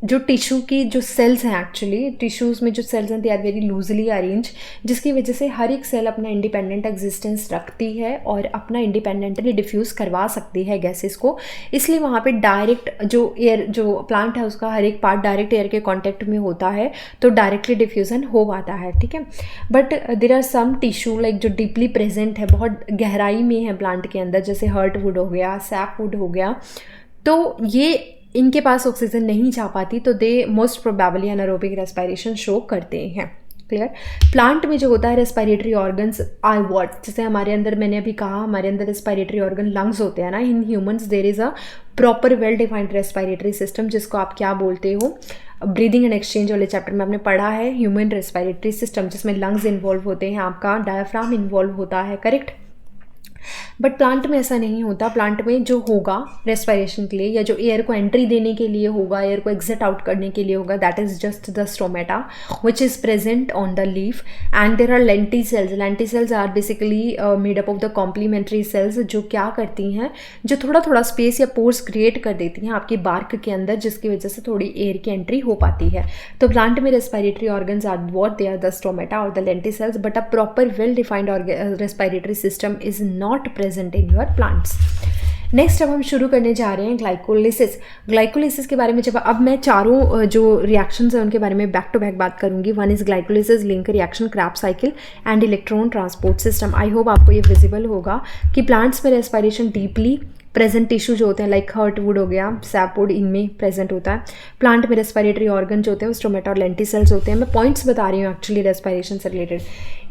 जो tissue की जो सेल्स हैं, एक्चुअली टिश्यूज़ में जो सेल्स हैं they are very loosely arrange, जिसकी वजह से हर एक सेल अपना इंडिपेंडेंट एग्जिस्टेंस रखती है और अपना इंडिपेंडेंटली डिफ्यूज़ करवा सकती है गैसेस को। इसलिए वहाँ पे डायरेक्ट जो एयर, जो प्लांट है उसका हर एक पार्ट डायरेक्ट एयर के कॉन्टेक्ट में होता है, तो डायरेक्टली डिफ्यूज़न हो पाता है। ठीक है, but there are some tissue like जो डीपली प्रेजेंट है, बहुत गहराई में है प्लांट के अंदर, जैसे हर्टवुड हो गया, सैपवुड हो गया, तो ये इनके पास ऑक्सीजन नहीं जा पाती, तो they most probably anaerobic respiration show करते हैं। क्लियर। प्लांट में जो होता है रेस्पिरेटरी ऑर्गन्स आर व्हाट, जैसे हमारे अंदर, मैंने अभी कहा हमारे अंदर रेस्पिरेटरी ऑर्गन लंग्स होते हैं ना। In humans there is a proper well defined respiratory system, जिसको आप क्या बोलते हो, ब्रीदिंग एंड एक्सचेंज वाले चैप्टर में आपने पढ़ा है ह्यूमन रेस्पिरेटरी सिस्टम, जिसमें लंग्स इन्वॉल्व होते हैं, आपका डायफ्राम इन्वॉल्व होता है, करेक्ट। बट प्लांट में ऐसा नहीं होता। प्लांट में जो होगा रेस्पिरेशन के लिए या जो एयर को एंट्री देने के लिए होगा, एयर को एग्जिट आउट करने के लिए होगा, that is just the stomata which is present on the leaf. And there are lenticels. Lenticels are basically made up of the complementary cells, जो क्या करती हैं, जो थोड़ा थोड़ा स्पेस या पोर्स क्रिएट कर देती हैं आपकी बार्क के अंदर, जिसकी वजह से थोड़ी एयर की एंट्री हो पाती है। तो प्लांट में respiratory organs are what they are the stomata और the lenticels, but a proper well defined respiratory system is not present in your plants. Next अब हम शुरू करने जा रहे हैं ग्लाइकोलिसिस। ग्लाइकोलिसिस के बारे में जब अब मैं चारों जो रिएक्शंस हैं उनके बारे में बैक टू बैक बात करूंगी। One is glycolysis, link reaction, crabs cycle and electron transport system. I hope आपको ये विजिबल होगा कि प्लांट्स में रेस्पिरेशन डीपली प्रेजेंट टिश्यू जो होते हैं लाइक हर्टवुड हो गया, सैपवुड, इनमें प्रेजेंट होता है। प्लांट में रेस्पिरेटरी ऑर्गन जो होते हैं वो स्टोमेटा और लेंटिसेल्स होते हैं। मैं पॉइंट्स बता रही हूँ एक्चुअली रेस्पिरेशन से रिलेटेड।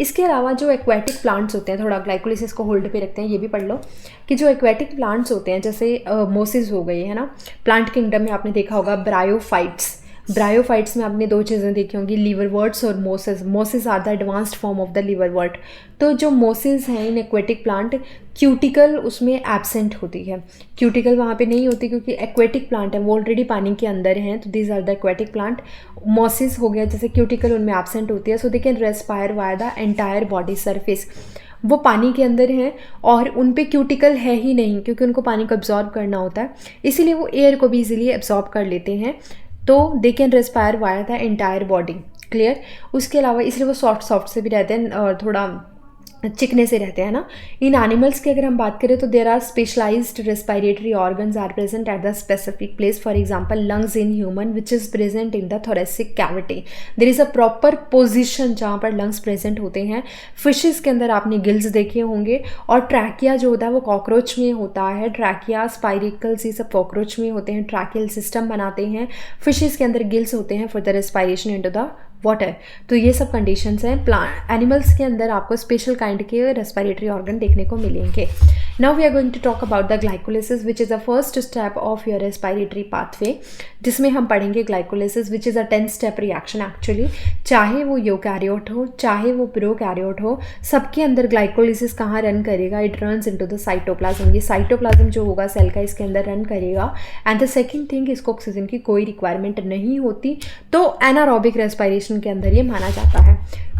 इसके अलावा जो एक्वेटिक प्लांट्स होते हैं, थोड़ा ग्लाइकोलिसिस को होल्ड पे रखते हैं, ये भी पढ़ लो कि जो एक्वेटिक प्लांट्स होते हैं जैसे मोसिस हो गई है ना, प्लांट किंगडम में आपने देखा होगा ब्रायोफाइट्स। ब्रायोफाइट्स में आपने दो चीज़ें देखी होंगी, लीवरवर्ट्स और mosses. Mosses are the advanced form of the liverwort. तो जो मोसिस हैं इन एक्वेटिक प्लांट, क्यूटिकल उसमें एब्सेंट होती है। क्यूटिकल वहाँ पे नहीं होती क्योंकि एक्वेटिक प्लांट है, वो ऑलरेडी पानी के अंदर हैं। तो these are the aquatic plant. Mosses हो गया जैसे क्यूटिकल, उनमें एब्सेंट होती है। So they can respire via the entire body surface. वो पानी के अंदर हैं और उन पे क्यूटिकल है ही नहीं क्योंकि उनको पानी को एब्जॉर्ब करना होता है, इसीलिए वो एयर को भी इजीली एब्जॉर्ब कर लेते हैं। तो दे can respire via the entire body. Clear. उसके अलावा इसलिए वो सॉफ्ट से भी रहते हैं और थोड़ा चिकने से रहते हैं ना। इन एनिमल्स की अगर हम बात करें तो there are specialised respiratory organs are present at the specific place. For example lungs in human which is present in the thoracic cavity. There is a proper position जहाँ पर लंग्स प्रेजेंट होते हैं। फिशेस के अंदर आपने gills देखे होंगे और ट्रैकिया जो होता है वो कॉकरोच में होता है। ट्रैकिया, स्पाइरिकल्स, ये सब कॉकरोच में होते हैं, ट्रैकियल सिस्टम बनाते हैं। फिशेस के अंदर गिल्स होते हैं for the respiration into the water. तो ये सब कंडीशंस हैं। प्लांट एनिमल्स के अंदर आपको स्पेशल काइंड के रेस्पिरेटरी ऑर्गन देखने को मिलेंगे। Now we are going to talk about the glycolysis which is the first step of your respiratory pathway, जिसमें हम पढ़ेंगे glycolysis which is a 10 step reaction actually. चाहे वो यूकैरियोट हो चाहे वो प्रोकैरियोट हो, सबके अंदर ग्लाइकोलिसिस कहाँ रन करेगा, it runs into the cytoplasm. ये साइटोप्लाज्म जो होगा सेल का, इसके अंदर रन करेगा। एंड द सेकेंड थिंग, इसको ऑक्सीजन की कोई रिक्वायरमेंट नहीं होती, तो एनारोबिक रेस्पिरेशन के अंदर ये माना जाता है।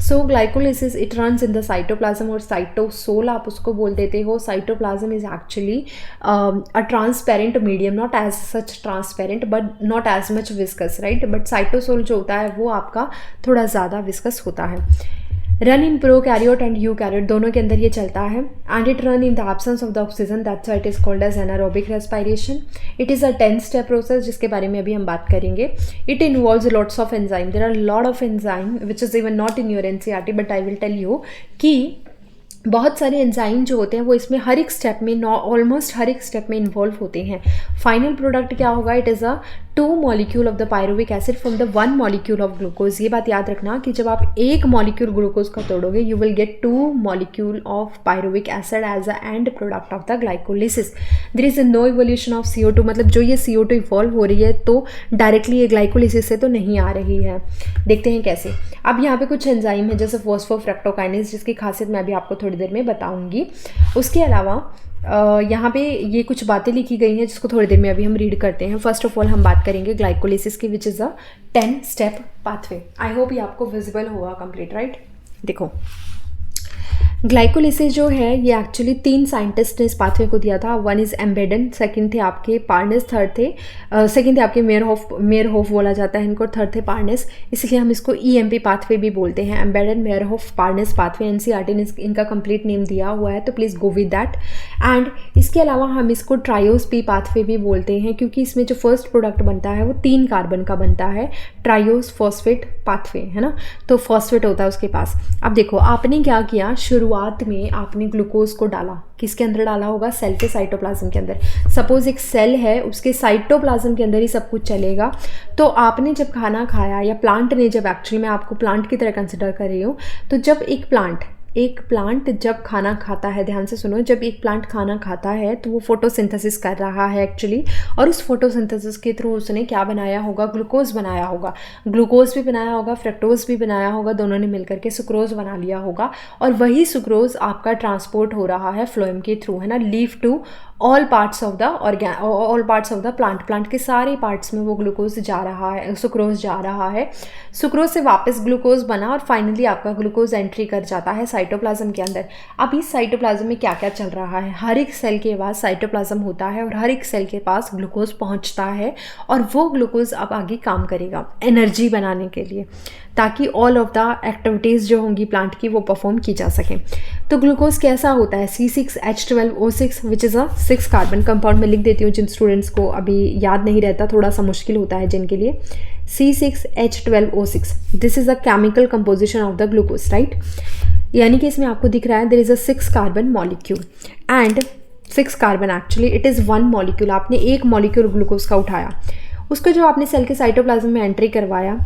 So glycolysis it runs in the cytoplasm और साइटोसोल आप उसको बोल देते हो। Cytoplasm is actually a transparent medium, not as such transparent but not as much viscous, right. But cytosol जो होता है वो आपका थोड़ा ज़्यादा विस्कस होता है। Run in prokaryote and eukaryote दोनों के अंदर ये चलता है। And it run in the absence of the oxygen, that's why it is called as anaerobic respiration. It is a 10 step process जिसके बारे में अभी हम बात करेंगे। It involves lots of enzyme. There are lot of enzyme which is even not in your NCERT, but I will tell you कि बहुत सारे एंजाइम जो होते हैं वो इसमें हर एक स्टेप में, ऑलमोस्ट हर एक स्टेप में इन्वॉल्व होते हैं। फाइनल प्रोडक्ट क्या होगा, it is a 2 molecule of the pyruvic acid from the 1 molecule of glucose. ये बात याद रखना कि जब आप एक मॉलिक्यूल ग्लूकोज का तोड़ोगे you will get 2 molecule of pyruvic acid as a end product of the glycolysis. There is no evolution of CO2, मतलब जो ये CO2 इवॉल्व हो रही है तो डायरेक्टली ये ग्लाइकोलिसिस से तो नहीं आ रही है। देखते हैं कैसे। अब यहाँ पे कुछ एंजाइम है जैसे फॉस्फोफ्रक्टोकाइनेज, जिसकी खासियत मैं अभी आपको थोड़ी देर में बताऊंगी। उसके अलावा यहाँ पे ये कुछ बातें लिखी गई हैं जिसको थोड़ी देर में अभी हम रीड करते हैं। फर्स्ट ऑफ ऑल हम बात करेंगे ग्लाइकोलिसिस की विच is a 10 step pathway. I hope ये आपको विजिबल होगा कंप्लीट, राइट। देखो ग्लाइकोलिसिस जो है ये एक्चुअली 3 साइंटिस्ट ने इस पाथवे को दिया था। वन इज़ एम्बेडेन, सेकंड थे आपके पार्नेस, थर्ड थे सेकंड थे आपके मेयरहोफ बोला जाता है इनको, थर्ड थे पार्नेस, इसलिए हम इसको EMP पाथवे भी बोलते हैं। एम्बेडेन, मेयरहोफ, पार्नेस पाथवे, NCERT ने इनका कंप्लीट नेम दिया हुआ है, तो please go with that. And इसके अलावा हम इसको ट्रायोस-P पाथवे भी बोलते हैं क्योंकि इसमें जो फर्स्ट प्रोडक्ट बनता है वो 3 कार्बन का बनता है। ट्रायोस फॉस्फेट पाथवे है ना, तो फॉस्फेट होता है उसके पास। अब देखो आपने क्या किया, शुरुआत में आपने ग्लूकोज को डाला, किसके अंदर डाला होगा, सेल के साइटोप्लाज्म के अंदर। सपोज एक सेल है, उसके साइटोप्लाज्म के अंदर ही सब कुछ चलेगा। तो आपने जब खाना खाया या प्लांट ने जब, एक्चुअली मैं आपको प्लांट की तरह कंसिडर कर रही हूँ, तो जब एक प्लांट एक प्लांट जब खाना खाता है, ध्यान से सुनो, जब एक प्लांट खाना खाता है तो वो फोटोसिंथेसिस कर रहा है एक्चुअली, और उस फोटोसिंथेसिस के थ्रू उसने क्या बनाया होगा, ग्लूकोज बनाया होगा। ग्लूकोज भी बनाया होगा, फ्रक्टोज भी बनाया होगा, दोनों ने मिलकर के सुक्रोज बना लिया होगा, और वही सुक्रोज आपका ट्रांसपोर्ट हो रहा है फ्लोएम के थ्रू, है ना, leaf to all parts of the plant के सारे पार्ट्स में वो ग्लूकोज जा रहा है, सुक्रोज जा रहा है। सुक्रोज से वापस ग्लूकोज बना और फाइनली आपका ग्लूकोज एंट्री कर जाता है साइटोप्लाज्म के अंदर। अब इस साइटोप्लाज्म में क्या क्या चल रहा है, हर एक सेल के पास साइटोप्लाज्म होता है और हर एक सेल के पास ग्लूकोज पहुंचता है, और वो ग्लूकोज अब आगे काम करेगा एनर्जी बनाने के लिए, ताकि ऑल ऑफ द एक्टिविटीज़ जो होंगी प्लांट की वो परफॉर्म की जा सकें। तो ग्लूकोज कैसा होता है, C6H12O6 which is a 6 carbon compound. में लिख देती हूँ जिन स्टूडेंट्स को अभी याद नहीं रहता, थोड़ा सा मुश्किल होता है जिनके लिए। C6H12O6 this is a chemical composition of the glucose, right. यानी कि इसमें आपको दिख रहा है there is a 6 carbon molecule and 6 carbon actually it is 1 molecule. आपने एक मॉलिक्यूल ग्लूकोज का उठाया, उसको जो आपने सेल के साइटोप्लाज्म में एंट्री करवाया,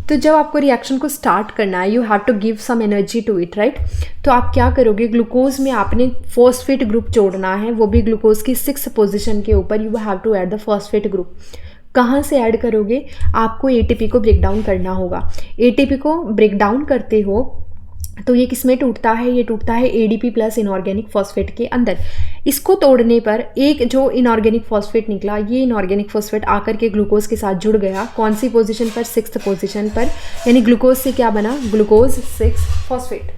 तो जब आपको रिएक्शन को स्टार्ट करना है, you have to give some energy to it, right. तो आप क्या करोगे, ग्लूकोज में आपने फॉस्फेट ग्रुप जोड़ना है, वो भी ग्लूकोज की 6 पोजीशन के ऊपर। You have to add the phosphate group. कहाँ से ऐड करोगे, आपको एटीपी को ब्रेक डाउन करना होगा। एटीपी को ब्रेक डाउन करते हो तो ये किस में टूटता है, ये टूटता है एडीपी प्लस इनऑर्गेनिक फॉस्फेट के अंदर। इसको तोड़ने पर एक जो इनऑर्गेनिक फॉस्फेट निकला, ये इनऑर्गेनिक फॉस्फेट आकर के ग्लूकोज के साथ जुड़ गया। कौन सी पोजीशन पर, 6th पोजीशन पर, यानी ग्लूकोज से क्या बना, ग्लूकोज 6 फॉस्फेट,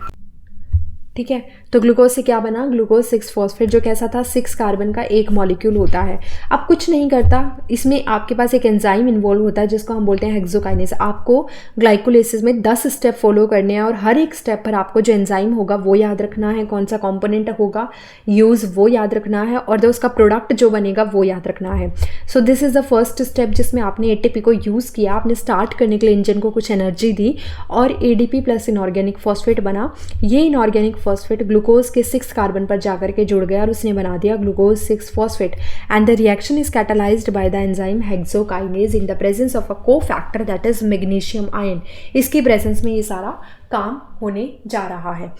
ठीक है। तो ग्लूकोज से क्या बना, ग्लूकोज 6 फॉस्फेट, जो कैसा था, 6 कार्बन का एक मॉलिक्यूल होता है। अब कुछ नहीं करता, इसमें आपके पास एक एंजाइम इन्वॉल्व होता है जिसको हम बोलते हैं हेक्सोकाइनेज। आपको ग्लाइकोलाइसिस में 10 स्टेप फॉलो करने हैं, और हर एक स्टेप पर आपको जो एंजाइम होगा वो याद रखना है, कौन सा कॉम्पोनेंट होगा यूज़ वो याद रखना है, और जो उसका प्रोडक्ट जो बनेगा वो याद रखना है। So this is the first step जिसमें आपने एटीपी को यूज़ किया, आपने स्टार्ट करने के लिए इंजन को कुछ एनर्जी दी, और एडीपी प्लस इनऑर्गेनिक फॉस्फेट बना। ये इनऑर्गेनिक फॉस्फेट ग्लूकोज के 6 कार्बन पर जाकर के जुड़ गया और उसने बना दिया glucose 6 phosphate, and the reaction is catalysed by the enzyme hexokinase in the presence of a cofactor that is magnesium ion. इसकी प्रेजेंस में ये सारा काम होने जा रहा है।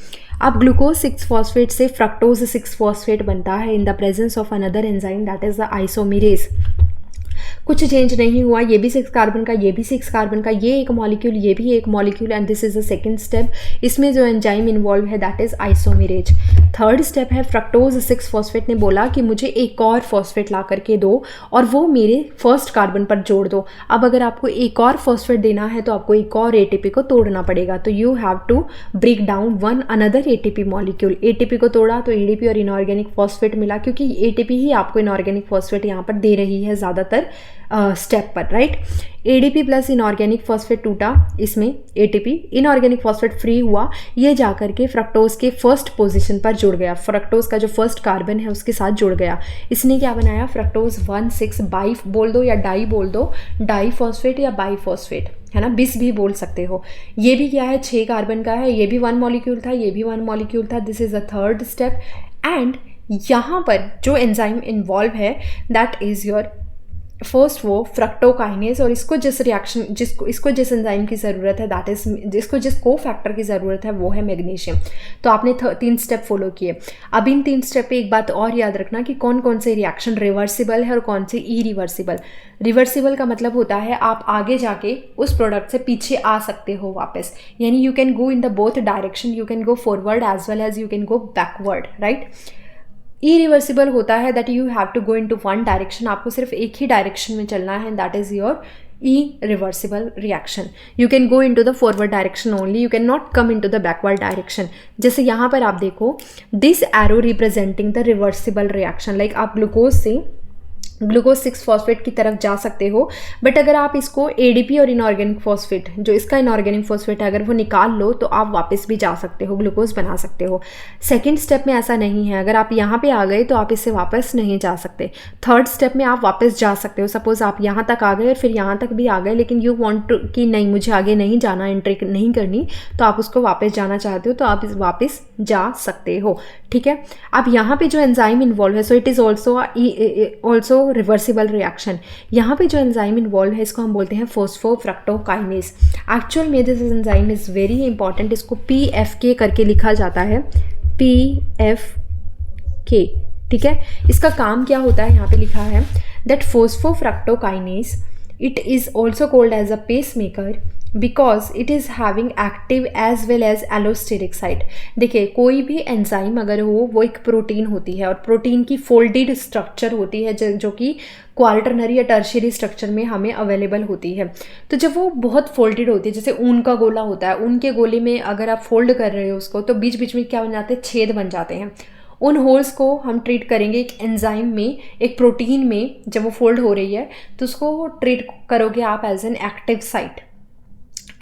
अब ग्लूकोज 6 फॉस्फेट से फ्रक्टोज 6 फॉस्फेट बनता है in the presence of another enzyme that is the isomerase. कुछ चेंज नहीं हुआ, ये भी 6 कार्बन का, ये भी 6 कार्बन का, ये एक मॉलिक्यूल, ये भी एक molecule, and this is the second step. इसमें जो एंजाइम इन्वॉल्व है that is isomerase. Third step है, फ्रक्टोज 6 फॉस्फेट ने बोला कि मुझे एक और फॉस्फेट ला करके दो और वो मेरे फर्स्ट कार्बन पर जोड़ दो। अब अगर आपको एक और फॉस्फेट देना है तो आपको एक और एटीपी को तोड़ना पड़ेगा, तो you have to break down one another ATP molecule. ATP को तोड़ा तो एडीपी और इनऑर्गेनिक फॉस्फेट मिला, क्योंकि एटीपी ही आपको इनऑर्गेनिक फॉस्फेट यहाँ पर दे रही है ज़्यादातर स्टेप पर, right. ADP plus inorganic phosphate टूटा, इसमें एटीपी, इनऑर्गेनिक फॉस्फेट फ्री हुआ, ये जाकर के फ्रक्टोज के फर्स्ट पोजीशन पर जुड़ गया। फ्रक्टोज का जो फर्स्ट कार्बन है उसके साथ जुड़ गया। इसने क्या बनाया, फ्रक्टोज 1,6 बाई बोल दो या डाई बोल दो, डाई फॉस्फेट या बाई फॉस्फेट, है ना, बिस भी बोल सकते हो। ये भी क्या है, 6 कार्बन का है, ये भी 1 मॉलिक्यूल था, ये भी 1 मॉलिक्यूल था। This is the third step, and यहाँ पर जो एंजाइम इन्वॉल्व है दैट इज योर फर्स्ट वो फ्रक्टोकाइनेज, और इसको जिस रिएक्शन इसको जिस एंजाइम की ज़रूरत है दैट इज, जिसको जिस कोफैक्टर की ज़रूरत है वो है मैग्नीशियम। तो आपने 3 स्टेप फॉलो किए। अब इन 3 स्टेप पे एक बात और याद रखना कि कौन कौन से रिएक्शन रिवर्सिबल है और कौन से इरिवर्सिबल। रिवर्सिबल का मतलब होता है आप आगे जाके उस प्रोडक्ट से पीछे आ सकते हो वापस, यानी you can go in the both direction, you can go forward as well as you can go backward, right. Irreversible होता है that you have to go in to one direction, आपको सिर्फ एक ही डायरेक्शन में चलना है, that is your irreversible reaction. You can go into the forward direction only, you cannot come into the backward direction. जैसे यहाँ पर आप देखो, this arrow representing the reversible reaction, like आप ग्लूकोज से ग्लूकोज 6 फॉस्फेट की तरफ जा सकते हो, बट अगर आप इसको एडीपी और इनऑर्गेनिक फॉस्फेट, जो इसका इनऑर्गेनिक फॉस्फेट है, अगर वो निकाल लो तो आप वापस भी जा सकते हो, ग्लूकोज बना सकते हो। सेकंड स्टेप में ऐसा नहीं है, अगर आप यहाँ पे आ गए तो आप इससे वापस नहीं जा सकते। थर्ड स्टेप में आप वापस जा सकते हो। सपोज आप यहाँ तक आ गए और फिर यहाँ तक भी आ गए, लेकिन यू वांट टू कि नहीं मुझे आगे नहीं जाना, एंट्री नहीं करनी, तो आप उसको वापस जाना चाहते हो तो आप वापस जा सकते हो, ठीक है। अब यहाँ पे जो एंजाइम इन्वॉल्व है, so it is also also reversible reaction. यहाँ पे जो एंजाइम इन्वॉल्व है इसको हम बोलते हैं फोस्फोफ्रक्टोकाइनेज। एक्चुअल में this enzyme is very important, इसको PFK करके लिखा जाता है, PFK, ठीक है। इसका काम क्या होता है, यहाँ पे लिखा है that phosphofructokinase it is also called as a pace maker because it is having active as well as allosteric site. देखिए कोई भी एंजाइम अगर हो वो एक प्रोटीन होती है और प्रोटीन की फोल्डेड स्ट्रक्चर होती है जो कि क्वार्टरनरी या टर्शियरी स्ट्रक्चर में हमें अवेलेबल होती है। तो जब वो बहुत फोल्डेड होती है, जैसे ऊन का गोला होता है, ऊन के गोले में अगर आप फोल्ड कर रहे हो उसको तो बीच बीच में क्या बन जाते हैं, छेद बन जाते हैं। उन होल्स को हम ट्रीट करेंगे एक एंजाइम में, एक प्रोटीन में। जब वो फोल्ड हो रही है तो उसको ट्रीट करोगे आप as an active site,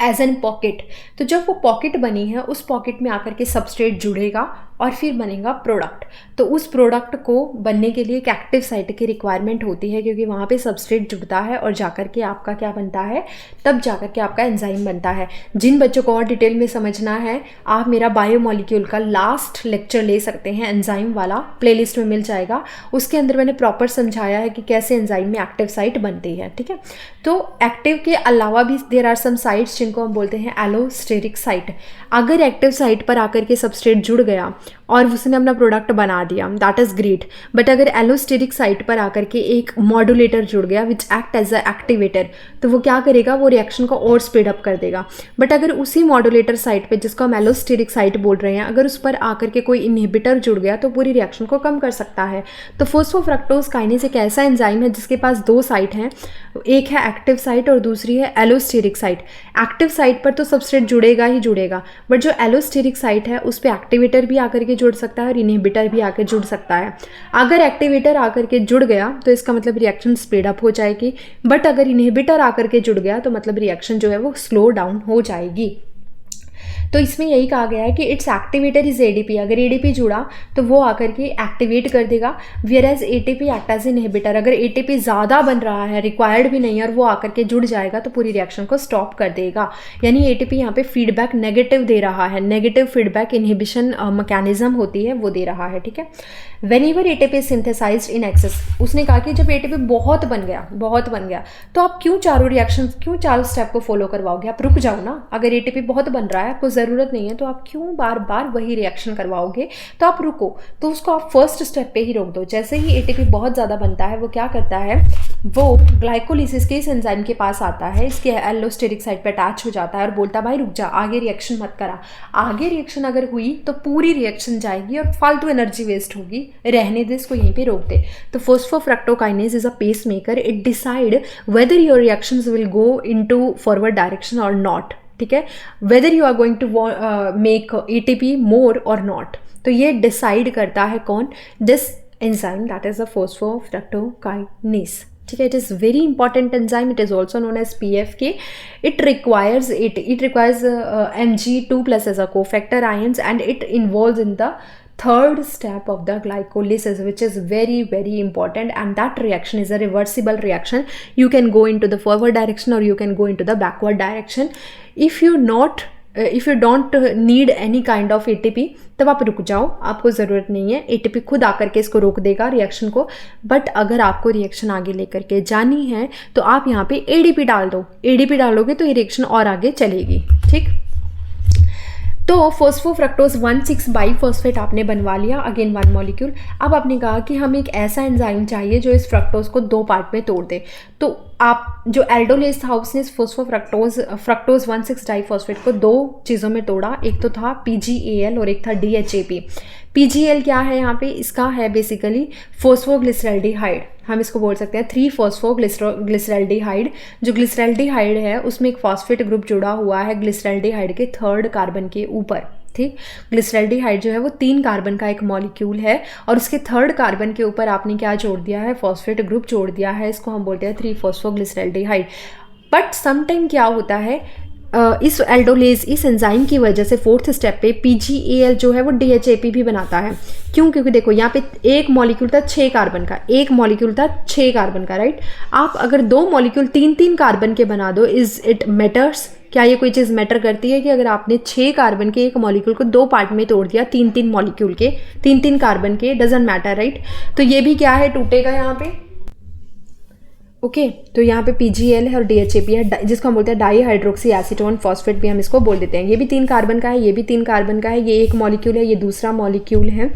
as an pocket. तो जब वो पॉकेट बनी है उस पॉकेट में आकर के सबस्ट्रेट जुड़ेगा और फिर बनेगा प्रोडक्ट। तो उस प्रोडक्ट को बनने के लिए एक एक्टिव साइट की रिक्वायरमेंट होती है, क्योंकि वहाँ पे सबस्ट्रेट जुड़ता है और जाकर के आपका क्या बनता है, तब जाकर के आपका एंजाइम बनता है। जिन बच्चों को और डिटेल में समझना है आप मेरा बायोमोलिक्यूल का लास्ट लेक्चर ले सकते हैं, एंजाइम वाला प्लेलिस्ट में मिल जाएगा। उसके अंदर मैंने प्रॉपर समझाया है कि कैसे एंजाइम में एक्टिव साइट बनती है, ठीक है। तो एक्टिव के अलावा भी देयर आर सम साइट्स जिनको हम बोलते हैं एलोस्टेरिक साइट। अगर एक्टिव साइट पर आकर के सबस्ट्रेट जुड़ गया और उसने अपना प्रोडक्ट बना दिया, दैट इज़ ग्रेट। बट अगर एलोस्टेरिक साइट पर आकर के एक मॉड्यूलेटर जुड़ गया which act as a activator, तो वो क्या करेगा, वो रिएक्शन को और स्पीड अप कर देगा। बट अगर उसी मॉड्यूलेटर साइट पे, जिसको हम एलोस्टेरिक साइट बोल रहे हैं, अगर उस पर आकर के कोई इनहिबिटर जुड़ गया तो पूरी रिएक्शन को कम कर सकता है। तो फोस्फोफ्रक्टोज काइनेज एक ऐसा एंजाइम है जिसके पास दो साइट हैं, एक है एक्टिव साइट और दूसरी है एलोस्टेरिक साइट। एक्टिव साइट पर तो सबस्ट्रेट जुड़ेगा ही जुड़ेगा, बट जो एलोस्टेरिक साइट है उस पर एक्टिवेटर भी आकर के जुड़ सकता है और इनहिबिटर भी आकर जुड़ सकता है। अगर एक्टिवेटर आकर के जुड़ गया तो इसका मतलब रिएक्शन स्पीड अप हो जाएगी, बट अगर इनहिबिटर आकर के जुड़ गया तो मतलब रिएक्शन जो है वो स्लो डाउन हो जाएगी। तो इसमें यही कहा गया है कि इट्स एक्टिवेटर इज एडीपी। अगर एडीपी जुड़ा तो वो आकर के एक्टिवेट कर देगा, whereas ATP act as inhibitor. अगर एटीपी ज़्यादा बन रहा है, रिक्वायर्ड भी नहीं है, और वो आकर के जुड़ जाएगा तो पूरी रिएक्शन को स्टॉप कर देगा। यानी एटीपी यहाँ पे फीडबैक नेगेटिव दे रहा है, नेगेटिव फीडबैक इनहिबिशन मैकेनिज्म होती है वो दे रहा है, ठीक है। Whenever ATP synthesized in excess, उसने कहा कि जब एटीपी बहुत बन गया तो आप क्यों चारों स्टेप को फॉलो करवाओगे, आप रुक जाओ ना। अगर एटीपी बहुत बन रहा है, आपको ज़रूरत नहीं है, तो आप क्यों बार बार वही रिएक्शन करवाओगे, तो आप रुको। तो उसको आप फर्स्ट स्टेप पे ही रोक दो। जैसे ही एटीपी बहुत ज़्यादा बनता है वो क्या करता है, वो ग्लाइकोलिसिस के इस एंजाइम के पास आता है, इसके एलोस्टेरिक साइट पे अटैच हो जाता है और बोलता है भाई रुक जा, आगे रिएक्शन मत करा। आगे रिएक्शन अगर हुई तो पूरी रिएक्शन जाएगी और फालतू एनर्जी वेस्ट होगी, रहने दे, इसको यहीं पे रोक दे। तो phosphofructokinase is a pace maker, it decide whether your reactions will go into forward direction और नॉट, ठीक है, whether you are going to make ATP more और नॉट। तो ये डिसाइड करता है कौन, this enzyme that is a phosphofructokinase, ठीक है। It is very important enzyme, it is also known as PFK. It requires Mg2+ as a cofactor ions, and it involves in the third step of the glycolysis, which is very very important, and that reaction is a reversible reaction. You can go into the forward direction or you can go into the backward direction. If you don't need any kind of ATP, तब आप रुक जाओ, आपको ज़रूरत नहीं है। ATP खुद आकर के इसको रोक देगा रिएक्शन को। बट अगर आपको रिएक्शन आगे लेकर के जानी है तो आप यहाँ पे ADP डाल दो। ADP डालोगे तो ये रिएक्शन और आगे चलेगी, ठीक। तो फोस्फोफ्रक्टोज 1,6 बाईफॉस्फेट आपने बनवा लिया, अगेन वन मॉलिक्यूल। अब आपने कहा कि हमें एक ऐसा एंजाइम चाहिए जो इस फ्रक्टोज को दो पार्ट में तोड़ दे। तो आप जो एल्डोलेज था उसने फ्रक्टोज 1,6 डाईफॉस्फेट को दो चीज़ों में तोड़ा, एक तो था PGAL और एक था DHAP। PGL क्या है यहाँ पे, इसका है बेसिकली फोस्फोग्लिसरल्डिहाइड, हम इसको बोल सकते हैं 3-फॉस्फोग्लिसरल्डिहाइड। जो ग्लिसरल्डिहाइड है उसमें एक फॉस्फेट ग्रुप जुड़ा हुआ है ग्लिसरल्डिहाइड के 3rd कार्बन के ऊपर, ठीक। ग्लिसरल्डिहाइड जो है वो 3 कार्बन का एक मॉलिक्यूल है और उसके 3rd कार्बन के ऊपर आपने क्या जोड़ दिया है, फॉस्फेट ग्रुप जोड़ दिया है, इसको हम बोलते हैं 3-फॉस्फोग्लिसरल्डिहाइड। बट समटाइम क्या होता है, इस एल्डोलेज, इस एंजाइम की वजह से 4th स्टेप पे PGAL जो है वो DHAP भी बनाता है। क्यों, क्योंकि देखो यहाँ पे एक मॉलिक्यूल था 6 कार्बन का, एक मॉलिक्यूल था 6 कार्बन का, राइट। आप अगर 2 मॉलिक्यूल 3-3 कार्बन के बना दो, इज इट मैटर्स, क्या ये कोई चीज़ मैटर करती है कि अगर आपने 6 कार्बन के एक मॉलिक्यूल को 2 पार्ट में तोड़ दिया, 3-3 मॉलिक्यूल के 3-3 कार्बन के, डजंट मैटर, राइट। तो ये भी क्या है, टूटेगा यहाँ पे, ओके तो यहाँ पे PgL है और DHAP है, जिसको हम बोलते हैं डाई हाइड्रोक्सी एसीटोन फॉस्फेट भी हम इसको बोल देते हैं। ये भी 3 कार्बन का है, ये भी 3 कार्बन का है, ये एक मॉलिक्यूल है, ये दूसरा मॉलिक्यूल है।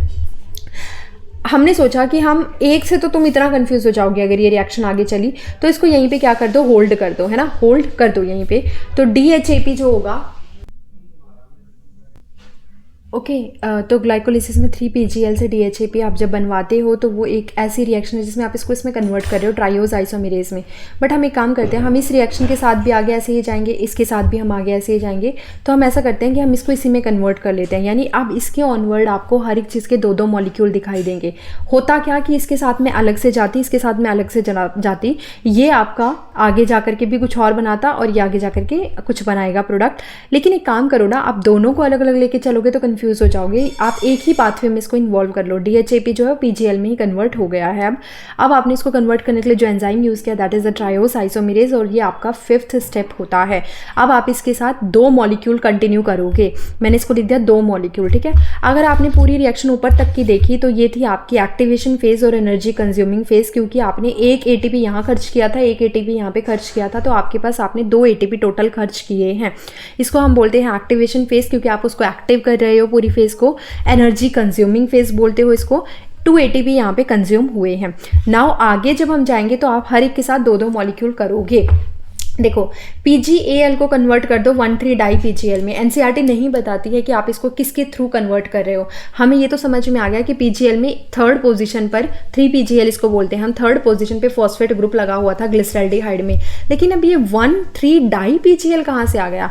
हमने सोचा कि हम एक से तो तुम इतना कंफ्यूज हो जाओगे अगर ये रिएक्शन आगे चली, तो इसको यहीं पे क्या कर दो, होल्ड कर दो, है ना, होल्ड कर दो यहीं पे। तो DHAP जो होगा, ओके तो ग्लाइकोलिसिस में 3PgL से DHAP आप जब बनवाते हो तो वो एक ऐसी रिएक्शन है जिसमें आप इसको इसमें कन्वर्ट कर रहे हो ट्रायोज आइसोमेरेज में। बट हम एक काम करते हैं, हम इस रिएक्शन के साथ भी आगे ऐसे ही जाएंगे, इसके साथ भी हम आगे ऐसे ही जाएंगे। तो हम ऐसा करते हैं कि हम इसको इसी में कन्वर्ट कर लेते हैं, यानी अब इसके ऑनवर्ड आपको हर एक चीज़ के 2-2 मॉलिक्यूल दिखाई देंगे। होता क्या कि इसके साथ में अलग से जाती, इसके साथ में अलग से जाती, ये आपका आगे जा करके भी कुछ और बनाता और ये आगे जा करके कुछ बनाएगा प्रोडक्ट। लेकिन एक काम करो ना, आप दोनों को अलग अलग लेके चलोगे तो कंफ्यूज हो जाओगे, आप एक ही पाथवे में इसको इन्वॉल्व कर लो। DHAP जो है PgL में ही कन्वर्ट हो गया है। अब आपने इसको कन्वर्ट करने के लिए जो एंजाइम यूज़ किया that is the triose isomerase, और ये आपका 5th स्टेप होता है। अब आप इसके साथ 2 मॉलिक्यूल कंटिन्यू करोगे, मैंने इसको लिख दिया 2 मॉलिक्यूल, ठीक है। अगर आपने पूरी रिएक्शन ऊपर तक की देखी तो ये थी आपकी एक्टिवेशन फेज और एनर्जी कंज्यूमिंग फेज, क्योंकि आपने एक ATP यहाँ खर्च किया था, एक ATP यहाँ पे खर्च किया था, तो आपके पास आपने 2 ATP टोटल खर्च किए हैं। इसको हम बोलते हैं एक्टिवेशन फेज, क्योंकि आप उसको एक्टिव कर रहे हो पूरी फेज को। एनर्जी कंज्यूमिंग फेज बोलते हो इसको। 2 ATP यहाँ पे कंज्यूम हुए हैं। नाउ आगे जब हम जाएंगे तो आप हर एक के साथ 2-2 मॉलिक्यूल करोगे। देखो PgAl को कन्वर्ट कर दो 1,3-डाई PgL में। NCERT नहीं बताती है कि आप इसको किसके थ्रू कन्वर्ट कर रहे हो। हमें ये तो समझ में आ गया कि PgL में 3rd पोजीशन पर 3PgL इसको बोलते हैं हम, 3rd पोजीशन पे फॉस्फेट ग्रुप लगा हुआ था ग्लिसरॉल्डिहाइड में। लेकिन अब ये 1,3-डाई PgL कहाँ से आ गया?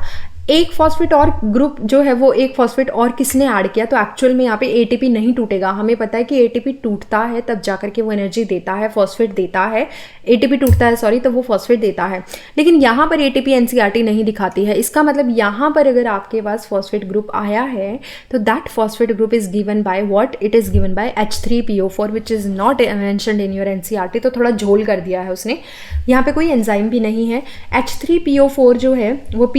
एक फॉस्फेट और ग्रुप जो है वो एक फॉस्फेट और किसने ऐड किया, तो एक्चुअल में यहाँ पे ATP नहीं टूटेगा। हमें पता है कि ATP टूटता है तब जाकर के वो एनर्जी देता है, फॉस्फेट देता है, ATP टूटता है सॉरी, तब वो फॉस्फेट देता है। लेकिन यहाँ पर ATP NCERT नहीं दिखाती है। इसका मतलब यहाँ पर अगर आपके पास फॉस्फेट ग्रुप आया है तो that phosphate group is given by what, it is given by H3PO4 which is not mentioned in your NCERT। तो थोड़ा झोल कर दिया है उसने, यहाँ पे कोई एंजाइम भी नहीं है। H3PO4 जो है वो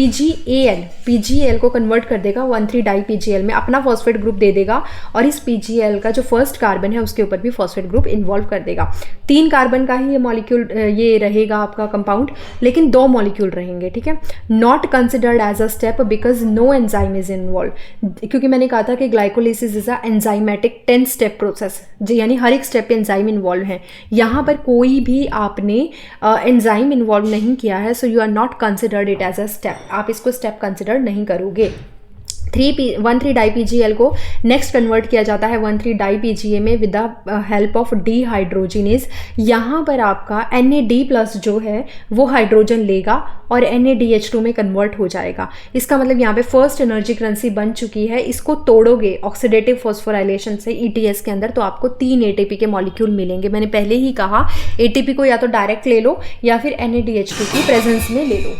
PgL को कन्वर्ट कर देगा 1,3-डाई PgL में, अपना फॉस्फेट ग्रुप दे देगा और इस PgL का जो फर्स्ट कार्बन है उसके ऊपर भी फॉस्फेट ग्रुप इन्वॉल्व कर देगा। 3 कार्बन का ही ये मॉलिक्यूल ये रहेगा आपका कंपाउंड, लेकिन 2 मॉलिक्यूल रहेंगे, ठीक है। Not considered as a step because no enzyme is involve, क्योंकि मैंने कहा था कि glycolysis is a enzymatic 10 step process, यानी हर एक स्टेप पे एंजाइम इन्वॉल्व है। यहाँ पर कोई भी आपने एंजाइम इन्वॉल्व नहीं किया है, so you are not considered it as a step, आप इसको स्टेप कंसिडर नहीं करोगे। 1,3-डाई PgL को नेक्स्ट कन्वर्ट किया जाता है 1,3-डाई PgA में with the help of dehydrogenase. यहाँ पर आपका NAD+ जो है वो हाइड्रोजन लेगा और NADH2 में कन्वर्ट हो जाएगा। इसका मतलब यहाँ पे फर्स्ट एनर्जी करेंसी बन चुकी है। इसको तोड़ोगे ऑक्सीडेटिव फॉस्फोराइलेशन से ETS के अंदर तो आपको 3 ATP के मॉलिक्यूल मिलेंगे। मैंने पहले ही कहा ATP को या तो डायरेक्ट ले लो या फिर NADH2 की प्रेजेंस में ले लो।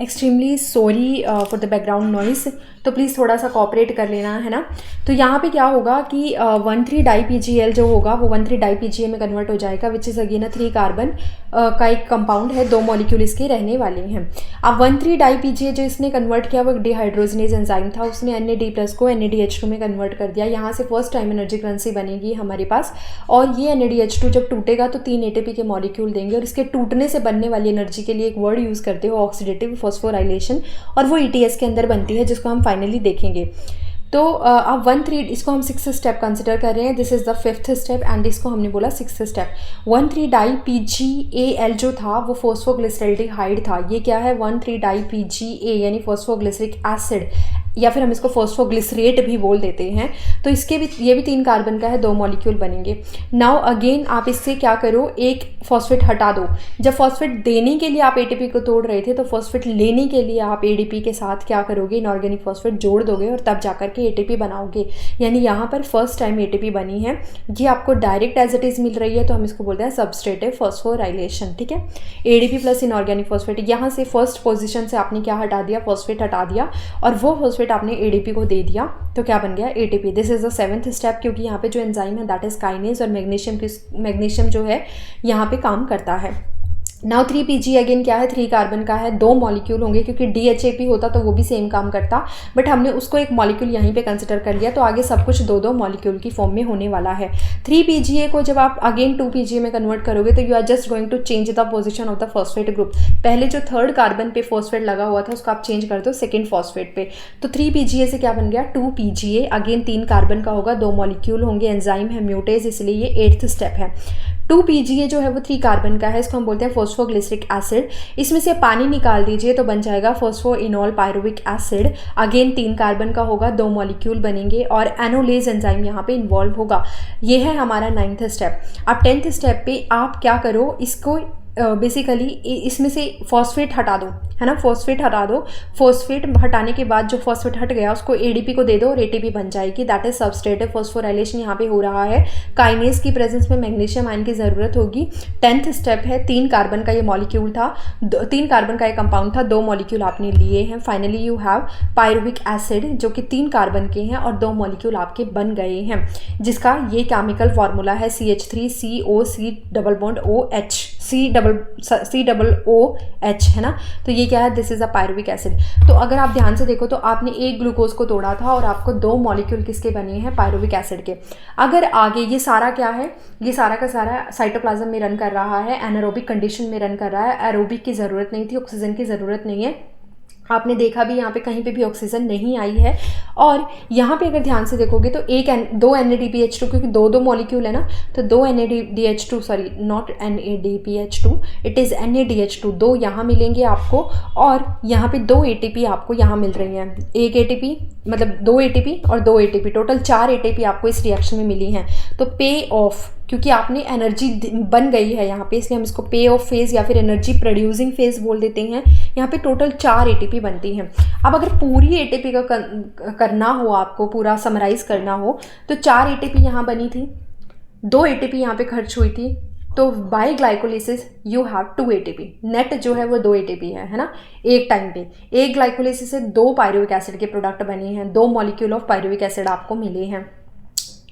Extremely sorry for the background noise, तो प्लीज़ थोड़ा सा कॉपरेट कर लेना, है ना। तो यहाँ पे क्या होगा कि 1,3-डाई PgL जो होगा वो 1,3-डाई PgA में कन्वर्ट हो जाएगा, विच इज़ अगेन 3 कार्बन का एक कंपाउंड है, 2 मॉलिक्यूल इसके रहने वाले हैं। अब 1,3-डाई PgA जो इसने कन्वर्ट किया वो डिहाइड्रोजनेज एंजाइम था, उसने NAD+ को NADH2 में कन्वर्ट कर दिया। यहाँ से फर्स्ट टाइम एनर्जी करेंसी बनेगी हमारे पास, और ये NADH2 जब टूटेगा तो 3 ATP के मॉलिक्यूल देंगे, और इसके टूटने से बनने वाली एनर्जी के लिए एक वर्ड यूज़ करते हो ऑक्सीडेटिव फॉस्फोराइलेशन, और वो ETS के अंदर बनती है जिसको हम फाइनली देखेंगे। तो अब 1,3 इसको हम 6th स्टेप कंसिडर कर रहे हैं, this is the 5th step and इसको हमने बोला 6th स्टेप। 1,3-डाई PgAl जो था वो फॉस्फोग्लिसरॉल्डिहाइड था। ये क्या है? 1,3-डाई PgA यानी फॉस्फोग्लिसरिक एसिड, या फिर हम इसको फॉस्फोग्लिसरेट भी बोल देते हैं। तो इसके भी ये भी 3 कार्बन का है, 2 मॉलिक्यूल बनेंगे। नाउ अगेन आप इससे क्या करो, एक फॉस्फेट हटा दो। जब फॉस्फेट देने के लिए आप ATP को तोड़ रहे थे तो फॉस्फेट लेने के लिए आप ADP के साथ क्या करोगे, इनऑर्गेनिक फॉस्फेट जोड़ दोगे और तब जाकर के ATP बनाओगे। यानी यहाँ पर फर्स्ट टाइम ATP बनी है। ये आपको डायरेक्ट एज इट इज़ मिल रही है तो हम इसको बोलते हैं सबस्ट्रेटिव फॉस्फोराइलेशन, ठीक है। ADP प्लस इनऑर्गेनिक फॉस्फेट, यहाँ से फर्स्ट पोजिशन से आपने क्या हटा दिया, फॉस्फेट हटा दिया, और वो फॉस्फेट आपने ADP को दे दिया तो क्या बन गया, ATP। This is the 7th step, क्योंकि यहाँ पे जो एंजाइम है दैट इज काइनेज, और मैग्नीशियम जो है यहाँ पे काम करता है। नाउ 3PG अगेन क्या है, 3 कार्बन का है, 2 मॉलिक्यूल होंगे, क्योंकि DHAP होता तो वो भी सेम काम करता, बट हमने उसको एक मॉलिक्यूल यहीं पे कंसिडर कर लिया, तो आगे सब कुछ 2-2 मॉलिक्यूल की फॉर्म में होने वाला है। 3PGA को जब आप अगेन 2PGA में कन्वर्ट करोगे तो you are just going to change the position of the phosphate group. पहले जो 3rd कार्बन पे फॉस्फेट लगा हुआ था उसको आप चेंज कर दो 2nd फॉस्फेट पे, तो 3PGA से क्या बन गया 2PGA, अगेन 3 कार्बन का होगा, 2 मॉलिक्यूल होंगे, एंजाइम है म्यूटेज, इसलिए ये 8th स्टेप है। 2PGA जो है वो 3 कार्बन का है, इसको हम बोलते हैं फॉस्फोग्लिसरिक एसिड। इसमें से पानी निकाल दीजिए तो बन जाएगा phosphoenol pyruvic acid, again 3 carbon का होगा, 2 मॉलिक्यूल बनेंगे और एनोलेज एंजाइम यहाँ पे इन्वॉल्व होगा। ये है हमारा 9th स्टेप। अब 10th स्टेप पे आप क्या करो, इसको बेसिकली इसमें से फॉस्फेट हटा दो, है ना, फॉस्फेट हटा दो। फॉस्फेट हटाने के बाद जो फॉस्फेट हट गया उसको ADP को दे दो और ATP बन जाएगी, दैट इज सबस्ट्रेटिव फॉस्फोराइलेशन यहाँ पे हो रहा है। काइनेज की प्रेजेंस में मैग्नीशियम आयन की ज़रूरत होगी। 10th स्टेप है, 3 कार्बन का ये मॉलिक्यूल था, 3 कार्बन का ये कंपाउंड था, 2 मॉलिक्यूल आपने लिए हैं। Finally you have pyruvic acid जो कि 3 कार्बन के हैं और 2 मॉलिक्यूल आपके बन गए हैं, जिसका ये केमिकल फार्मूला है CH3COC double bond OH, COOH, है ना। तो ये क्या है, this is a pyruvic acid. तो अगर आप ध्यान से देखो तो आपने एक ग्लूकोज को तोड़ा था और आपको 2 मॉलिक्यूल किसके बने हैं, पायरुविक एसिड के। अगर आगे ये सारा क्या है, ये सारा का सारा साइटोप्लाज्म में रन कर रहा है, एनारोबिक कंडीशन में रन कर रहा है, एरोबिक की ज़रूरत नहीं थी, ऑक्सीजन की ज़रूरत नहीं है। आपने देखा भी यहाँ पे कहीं पे भी ऑक्सीजन नहीं आई है। और यहाँ पे अगर ध्यान से देखोगे तो 2 NADPH2, क्योंकि 2 मॉलिक्यूल है ना, तो 2 NADPH2, sorry not NADPH2, it is NADH2, 2 यहाँ मिलेंगे आपको और यहाँ पे 2 ATP आपको यहाँ मिल रही हैं। एक ATP मतलब 2 ATP और 2 ATP, टोटल 4 ATP आपको इस रिएक्शन में मिली हैं। तो पे ऑफ, क्योंकि आपने एनर्जी बन गई है यहाँ पे, इसलिए हम इसको पे ऑफ फेज़ या फिर एनर्जी प्रोड्यूसिंग फेज़ बोल देते हैं। यहाँ पे टोटल 4 ATP बनती हैं। अब अगर पूरी ATP का करना हो, आपको पूरा समराइज़ करना हो, तो 4 ATP यहाँ बनी थी, 2 ATP यहाँ पे खर्च हुई थी, तो by glycolysis you have 2 ATP, net जो है वो 2 ATP है ना, एक टाइम पे। एक ग्लाइकोलिसिस से 2 पायरुविक एसिड के प्रोडक्ट बने हैं, 2 मॉलिक्यूल ऑफ पायरुविक एसिड आपको मिले हैं।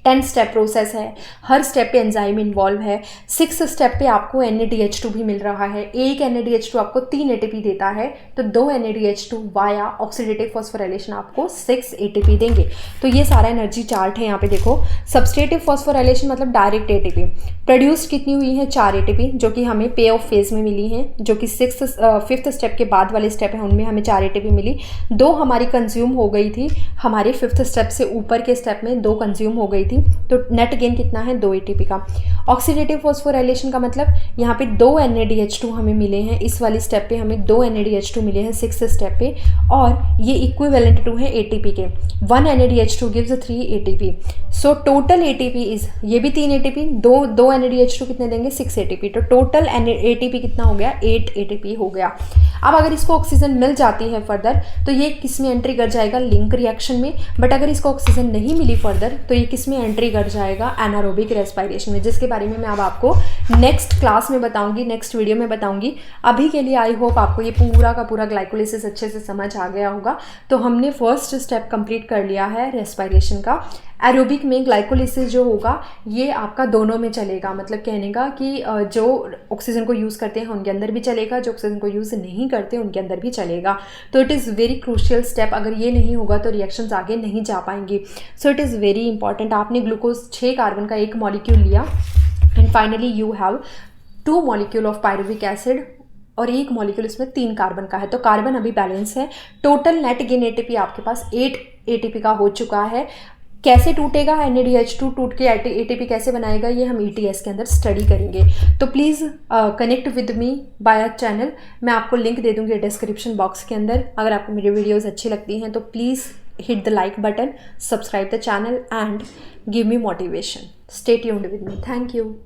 10 स्टेप प्रोसेस है, हर स्टेप पे एंजाइम इन्वॉल्व है। 6th स्टेप पे आपको NADH2 भी मिल रहा है, एक NADH2 आपको 3 ATP देता है, तो 2 NADH2 वाया ऑक्सीडेटिव फॉस्फोराइलेशन आपको 6 ATP देंगे। तो ये सारा एनर्जी चार्ट है, यहाँ पे देखो। सबस्ट्रेटिव फॉस्फोराइलेशन मतलब डायरेक्ट ATP प्रोड्यूस्ड कितनी हुई है, 4 ATP, जो कि हमें पे ऑफ फेज में मिली हैं, जो कि 5th स्टेप के बाद वाले स्टेप है, उनमें हमें 4 ATP मिली। 2 हमारी कंज्यूम हो गई थी, हमारे 5th स्टेप से ऊपर के स्टेप में 2 कंज्यूम हो गई थी, तो नेट गेन कितना है, 2 ATP का। ऑक्सीडेटिव फॉस्फोराइलेशन का मतलब यहाँ पे 2 NADH2 हमें मिले हैं, इस वाली स्टेप पे हमें 2 NADH2 मिले हैं 6th स्टेप पे, और ये इक्विवेलेंट टू है ATP के। 1 NADH2 gives 3 ATP, so total ATP is, ये भी 3 ATP, 2 NADH2 कितने देंगे, 6 ATP, तो टोटल ATP कितना हो गया, 8 ATP हो गया। अब अगर इसको ऑक्सीजन मिल जाती है फर्दर, तो ये किस में एंट्री कर जाएगा, लिंक रिएक्शन में। बट अगर इसको ऑक्सीजन नहीं मिली फर्दर, तो ये किस में एंट्री कर जाएगा, एनारोबिक रेस्पिरेशन में, जिसके बारे में मैं अब आपको नेक्स्ट क्लास में बताऊंगी, नेक्स्ट वीडियो में बताऊंगी। अभी के लिए आई होप आपको ये पूरा का पूरा ग्लाइकोलिसिस अच्छे से समझ आ गया होगा। तो हमने फर्स्ट स्टेप कंप्लीट कर लिया है रेस्पिरेशन का। एरोबिक में ग्लाइकोलिसिस जो होगा ये आपका दोनों में चलेगा, मतलब कहने का कि जो ऑक्सीजन को यूज़ करते हैं उनके अंदर भी चलेगा, जो ऑक्सीजन को यूज़ नहीं करते उनके अंदर भी चलेगा। तो it is very crucial step, अगर ये नहीं होगा तो रिएक्शंस आगे नहीं जा पाएंगी। So it is very important. आपने ग्लूकोज 6 कार्बन का एक मॉलिक्यूल लिया and finally you have 2 molecule of pyruvic acid और एक मॉलिक्यूल इसमें 3 कार्बन का है, तो कार्बन अभी बैलेंस है। टोटल नेट गेन ATP आपके पास 8 ATP का हो चुका है। कैसे टूटेगा NADH2 टूट के ATP कैसे बनाएगा, ये हम ETS के अंदर स्टडी करेंगे। तो please connect with me by channel, मैं आपको लिंक दे दूँगी डिस्क्रिप्शन बॉक्स के अंदर। अगर आपको मेरी वीडियोज़ अच्छी लगती हैं तो please hit the like button, subscribe the channel and give me motivation. Stay tuned with me. Thank you.